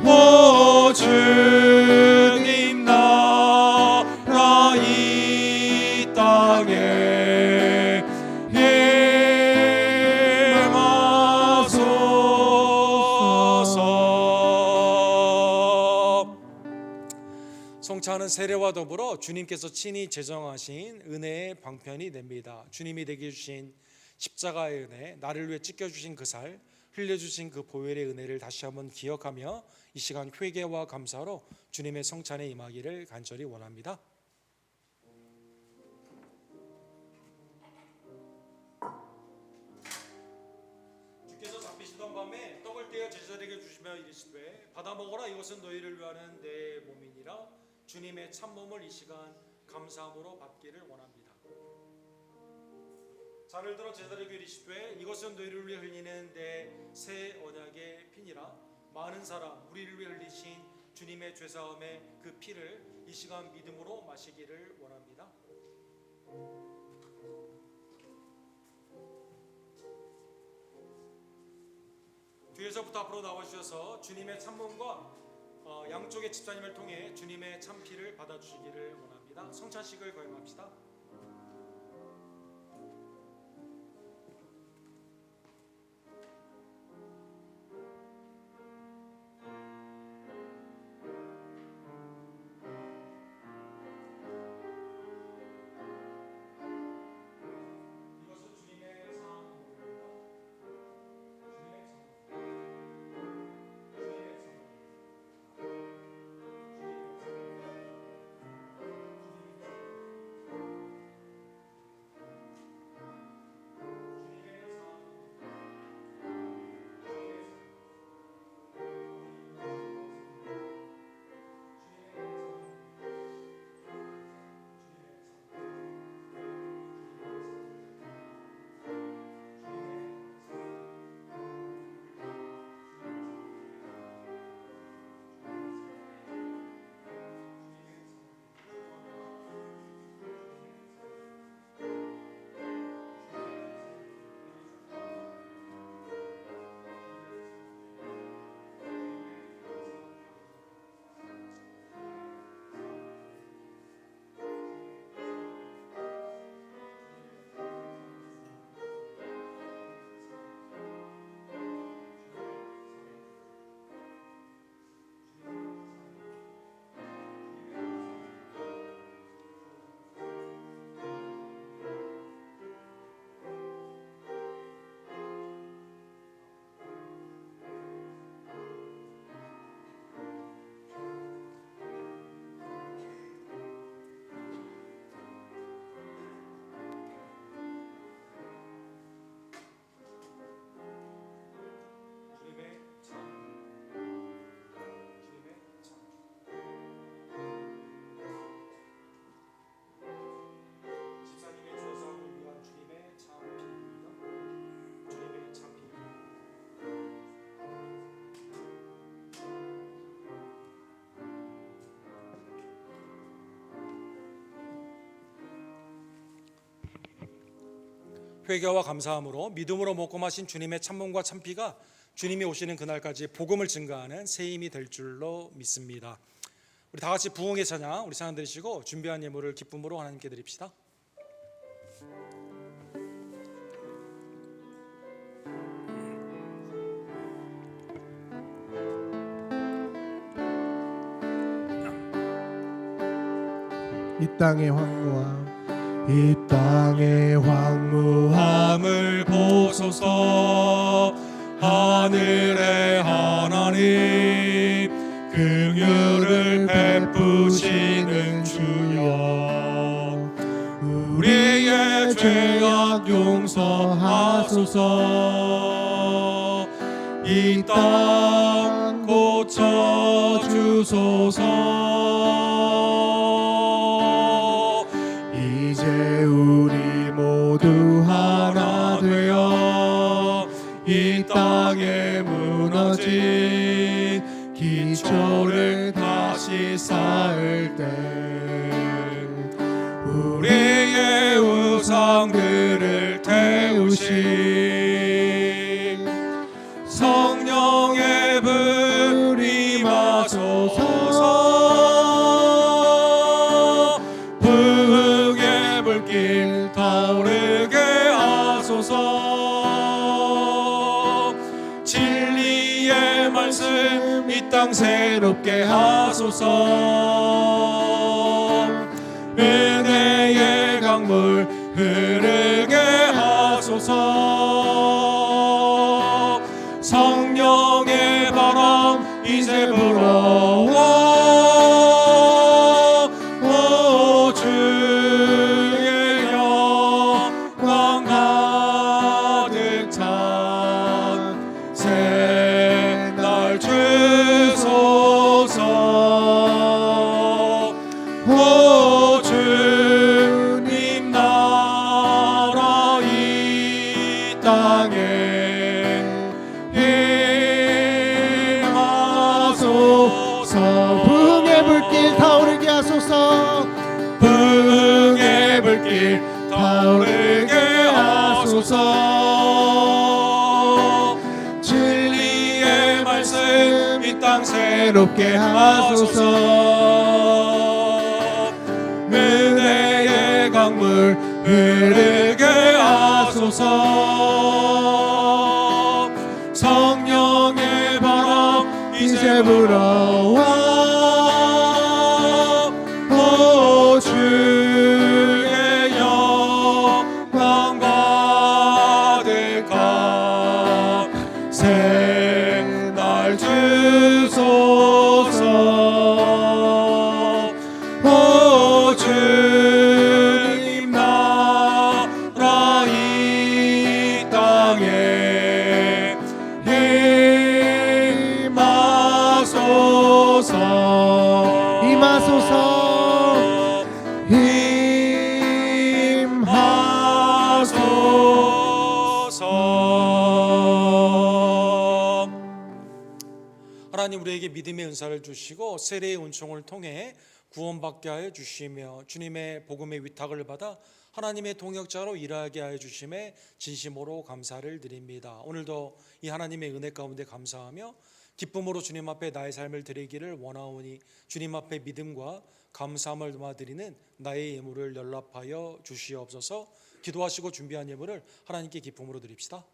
오 주님 나라 이 땅에 임하소서. 송차는 세례와 더불어 주님께서 친히 제정하신 은혜의 방편이 됩니다. 주님이 되게 주신 십자가의 은혜, 나를 위해 찢겨주신 그 살, 흘려주신 그 보혈의 은혜를 다시 한번 기억하며 이 시간 회개와 감사로 주님의 성찬에 임하기를 간절히 원합니다. 주께서 잡히시던 밤에 떡을 떼어 제자들에게 주시며 이르시되 받아 먹어라, 이것은 너희를 위하는 내 몸이니라. 주님의 참몸을 이 시간 감사함으로 받기를 원합니다. 잔을 들어 제자들에게 이르시되 이것은 너희를 위해 흘리는 내 새 언약의 피니라. 많은 사람 우리를 위해 흘리신 주님의 죄사함의 그 피를 이 시간 믿음으로 마시기를 원합니다. 뒤에서부터 앞으로 나와주셔서 주님의 참몸과 양쪽의 집사님을 통해 주님의 참피를 받아주시기를 원합니다. 성찬식을 거행합시다. 회개와 감사함으로 믿음으로 먹고 마신 주님의 참몸과 참피가 주님이 오시는 그날까지 복음을 증가하는 새 힘이 될 줄로 믿습니다. 우리 다 같이 부흥의 찬양 우리 찬양 드리시고 준비한 예물을 기쁨으로 하나님께 드립시다. 이 땅의 황무함을 보소서. 하늘의 하나님 긍휼을 베푸시는 주여, 우리의 죄악 용서하소서. 이 땅 고쳐주소서. 이제 우리 모두 하나 되어 이 땅에 무너진 기초를 다시 쌓을 때 우리의 우상들을 태우신 성령의 불 임하소서. 부흥의 불길 타오르게 하소서. 진리의 말씀 이 땅 새롭게 하소서. 은혜의 강물 흐르게 하소서. 성령의 바람 이제 불어와 오 주의 영광 가득 찬 새날 주소서. 오 주님 나라 이 땅에 임하소서. 부흥의 불길 타오르게 하소서. 부흥의 불길 타오르게 하소서. 진리의 말씀 이 땅 새롭게 하소서. 은혜의 강물 흐르게 하소서. 성령의 바람 이제 불어와 오 주의 영광 가득한 새날 주소서. 오 주님 나라 이 땅에 임하소서. 임하소서. 임하소서. 하나님 우리에게 믿음의 은사를 주시고 세례의 은총을 통해 구원받게 하여 주시며 주님의 복음의 위탁을 받아 하나님의 동역자로 일하게 하여 주심에 진심으로 감사를 드립니다. 오늘도 이 하나님의 은혜 가운데 감사하며 기쁨으로 주님 앞에 나의 삶을 드리기를 원하오니 주님 앞에 믿음과 감사함을 담아드리는 나의 예물을 연락하여 주시옵소서. 기도하시고 준비한 예물을 하나님께 기쁨으로 드립시다.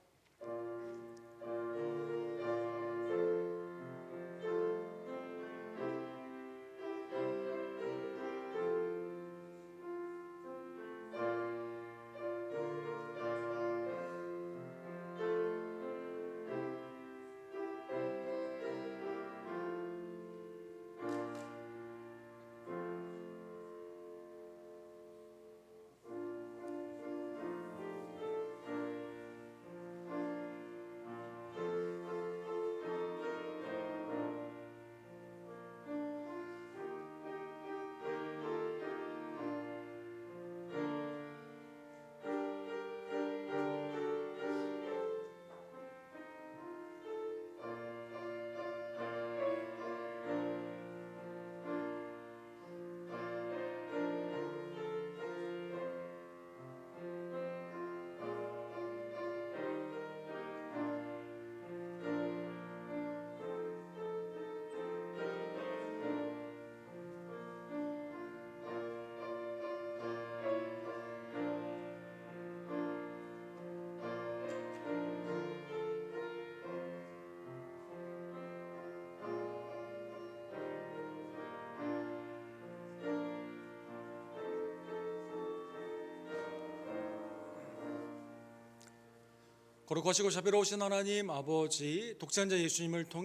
거룩하시고 자비로우신 하나님 아버지, 독생자 예수님을 통해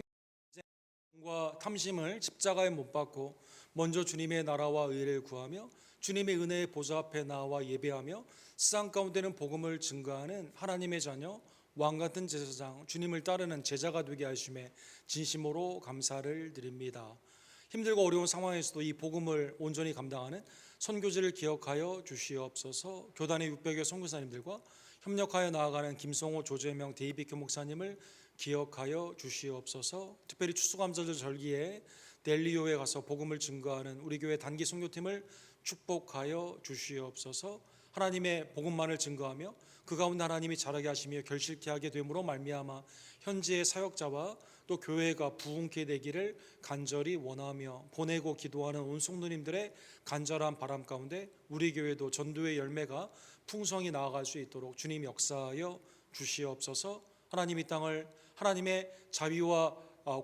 과 탐심을 십자가에 못 박고 먼저 주님의 나라와 의를 구하며 주님의 은혜의 보좌 앞에 나와 예배하며 세상 가운데는 복음을 증거하는 하나님의 자녀, 왕같은 제사장, 주님을 따르는 제자가 되게 하심에 진심으로 감사를 드립니다. 힘들고 어려운 상황에서도 이 복음을 온전히 감당하는 선교지를 기억하여 주시옵소서. 교단의 600여 선교사님들과 협력하여 나아가는 김성호, 조재명, 데이비드 목사님을 기억하여 주시옵소서. 특별히 추수감사절 절기에 델리오에 가서 복음을 증거하는 우리 교회 단기 선교팀을 축복하여 주시옵소서. 하나님의 복음만을 증거하며 그 가운데 하나님이 자라게 하시며 결실케 하게 됨으로 말미암아 현지의 사역자와 또 교회가 부흥케 되기를 간절히 원하며 보내고 기도하는 온 성도님들의 간절한 바람 가운데 우리 교회도 전도의 열매가 풍성히 나아갈 수 있도록 주님 역사하여 주시옵소서. 하나님 이 땅을 하나님의 자비와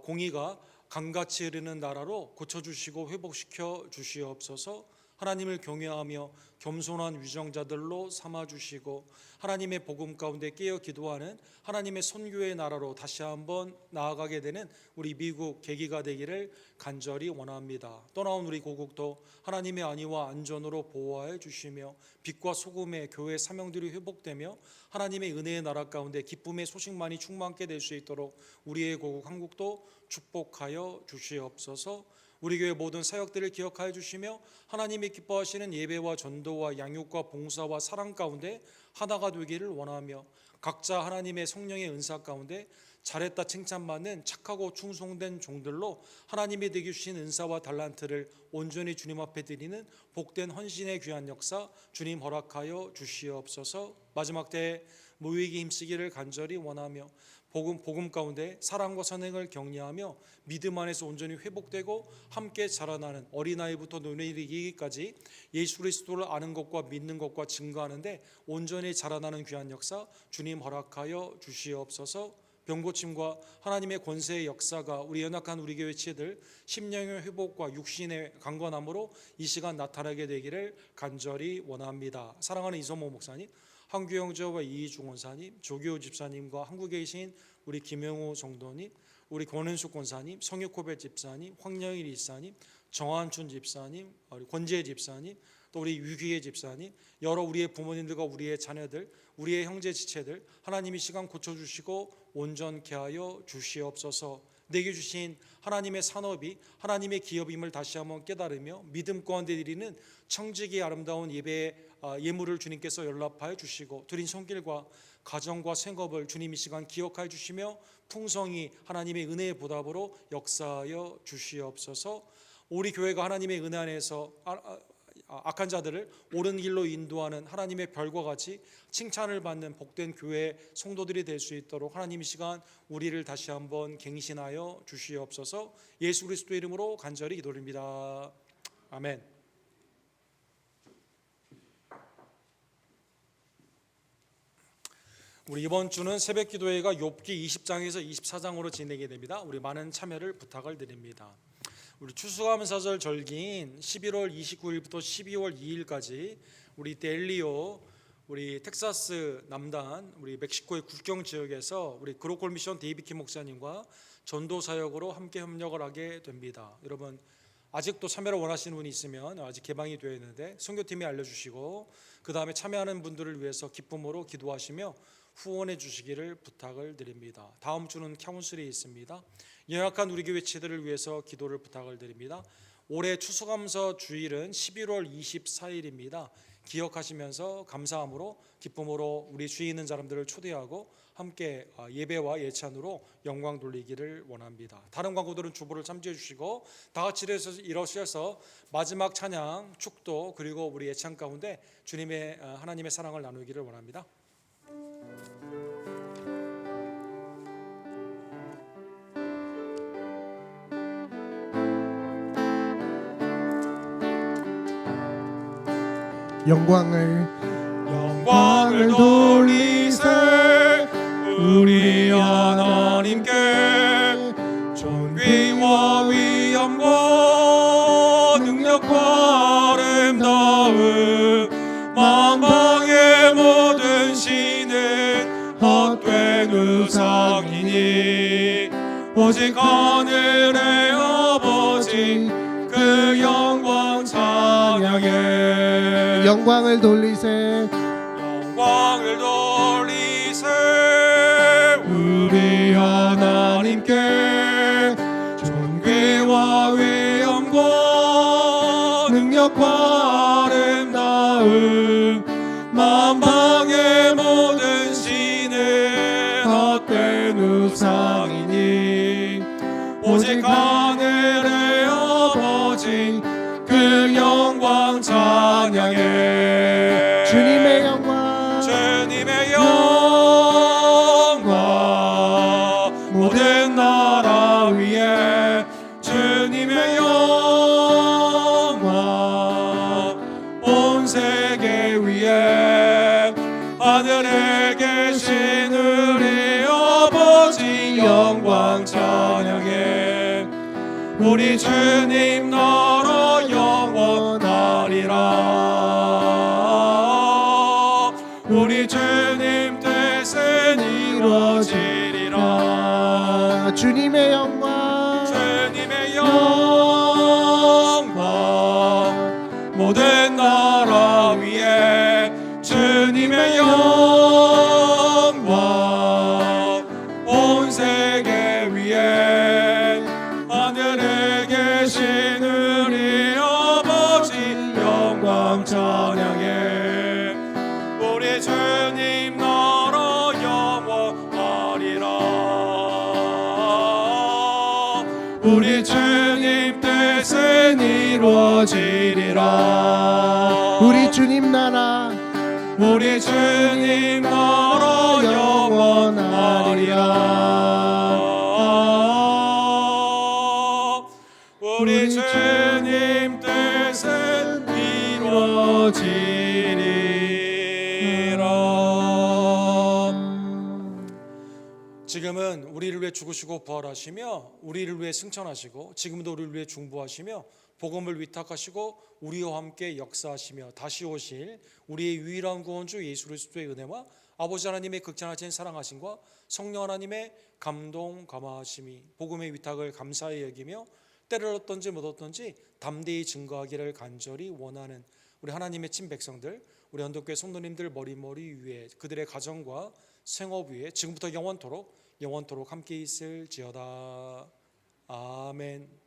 공의가 강같이 흐르는 나라로 고쳐주시고 회복시켜 주시옵소서. 하나님을 경외하며 겸손한 위정자들로 삼아주시고 하나님의 복음 가운데 깨어 기도하는 하나님의 선교의 나라로 다시 한번 나아가게 되는 우리 미국 계기가 되기를 간절히 원합니다. 떠나온 우리 고국도 하나님의 안위와 안전으로 보호하여 주시며 빛과 소금의 교회 사명들이 회복되며 하나님의 은혜의 나라 가운데 기쁨의 소식만이 충만케 될 수 있도록 우리의 고국 한국도 축복하여 주시옵소서. 우리 교회 모든 사역들을 기억하여 주시며 하나님이 기뻐하시는 예배와 전도와 양육과 봉사와 사랑 가운데 하나가 되기를 원하며 각자 하나님의 성령의 은사 가운데 잘했다 칭찬받는 착하고 충성된 종들로 하나님이 되게 주신 은사와 달란트를 온전히 주님 앞에 드리는 복된 헌신의 귀한 역사 주님 허락하여 주시옵소서. 마지막 때에 모이기 힘쓰기를 간절히 원하며 복음 가운데 사랑과 선행을 격려하며 믿음 안에서 온전히 회복되고 함께 자라나는 어린아이부터 노인에 이르기까지 예수 그리스도를 아는 것과 믿는 것과 증거하는데 온전히 자라나는 귀한 역사 주님 허락하여 주시옵소서. 병고침과 하나님의 권세의 역사가 우리 연약한 우리 교회 지체들 심령의 회복과 육신의 강건함으로 이 시간 나타나게 되기를 간절히 원합니다. 사랑하는 이성모 목사님, 한규 형제와 이희중 원사님, 조교 집사님과 한국에 계신 우리 김영호 성도님, 우리 권은숙 권사님, 성육호배 집사님, 황영일 집사님, 정한춘 집사님, 우리 권재 집사님, 또 우리 유기의 집사님, 여러 우리의 부모님들과 우리의 자녀들, 우리의 형제 지체들 하나님이 시간 고쳐주시고 온전케 하여 주시옵소서. 내게 주신 하나님의 산업이 하나님의 기업임을 다시 한번 깨달으며 믿음 가운데 드리는 청지기 아름다운 예배의 예물을 주님께서 연락하여 주시고 드린 손길과 가정과 생업을 주님 이 시간 기억하여 주시며 풍성히 하나님의 은혜의 보답으로 역사하여 주시옵소서. 우리 교회가 하나님의 은혜 안에서 악한 자들을 옳은 길로 인도하는 하나님의 별과 같이 칭찬을 받는 복된 교회 성도들이 될 수 있도록 하나님 이 시간 우리를 다시 한번 갱신하여 주시옵소서. 예수 그리스도 이름으로 간절히 기도드립니다. 아멘. 우리 이번 주는 새벽 기도회가 욥기 20장에서 24장으로 진행이 됩니다. 우리 많은 참여를 부탁을 드립니다. 우리 추수감사절 절기인 11월 29일부터 12월 2일까지 우리 델리오, 우리 텍사스 남단, 우리 멕시코의 국경 지역에서 우리 그로콜 미션 데이비드 목사님과 전도 사역으로 함께 협력을 하게 됩니다. 여러분 아직도 참여를 원하시는 분이 있으면 아직 개방이 되어 있는데 선교팀이 알려주시고 그 다음에 참여하는 분들을 위해서 기쁨으로 기도하시며 후원해 주시기를 부탁을 드립니다. 다음 주는 카운슬이 있습니다. 연약한 우리 교회 지체들을 위해서 기도를 부탁을 드립니다. 올해 추수감사 주일은 11월 24일입니다. 기억하시면서 감사함으로 기쁨으로 우리 주위 있는 사람들을 초대하고 함께 예배와 예찬으로 영광 돌리기를 원합니다. 다른 광고들은 주보를 참조해 주시고 다 같이 일어서셔서 마지막 찬양, 축도 그리고 우리 예찬 가운데 주님의 하나님의 사랑을 나누기를 원합니다. 영광을 돌리세 우리 하나님께 존귀와 위엄과 능력과 아름다움 만방의 모든 신은 헛되이 오직 하늘의 아버지 그 영광 찬양해. 영광을 돌리세 영광을 돌리세 우리 하나님께 존귀와 위엄과 능력과 아름다움 만방의 모든 신의 헛된 우상이니 오직 하늘의 아버지 그 영광 찬양해. 주님의 영광 주님의 영광 모든 나라 위에 주님의 영광 온 세계 위에 하늘에 계신 우리 아버지 영광 찬양해. 우리 주님 나라 영원하리라. 우리 주님 뜻은 이루어지리라. 주님의 영광 주님의 영광 모든 나라 위에 주님의 영광 온 세계 위에 하늘에 계신 우리 아버지 영광 찬양해. 우리 주님 나라 영원하리라. 우리 주님 뜻은 이루어지리라. 우리 주님 나라 우리 주님 나라 영원하리라. 우리 주님 뜻은 이루어지리라. 지금은 우리를 위해 죽으시고 부활하시며 우리를 위해 승천하시고 지금도 우리를 위해 중보하시며 복음을 위탁하시고 우리와 함께 역사하시며 다시 오실 우리의 유일한 구원주 예수 그리스도의 은혜와 아버지 하나님의 극찬하신 사랑하심과 성령 하나님의 감동 감화하심이 복음의 위탁을 감사히 여기며 때를 얻든지 못 얻든지 담대히 증거하기를 간절히 원하는 우리 하나님의 친 백성들, 우리 언덕교회 성도님들 머리머리 위에 그들의 가정과 생업 위에 지금부터 영원토록 함께 있을지어다. 아멘.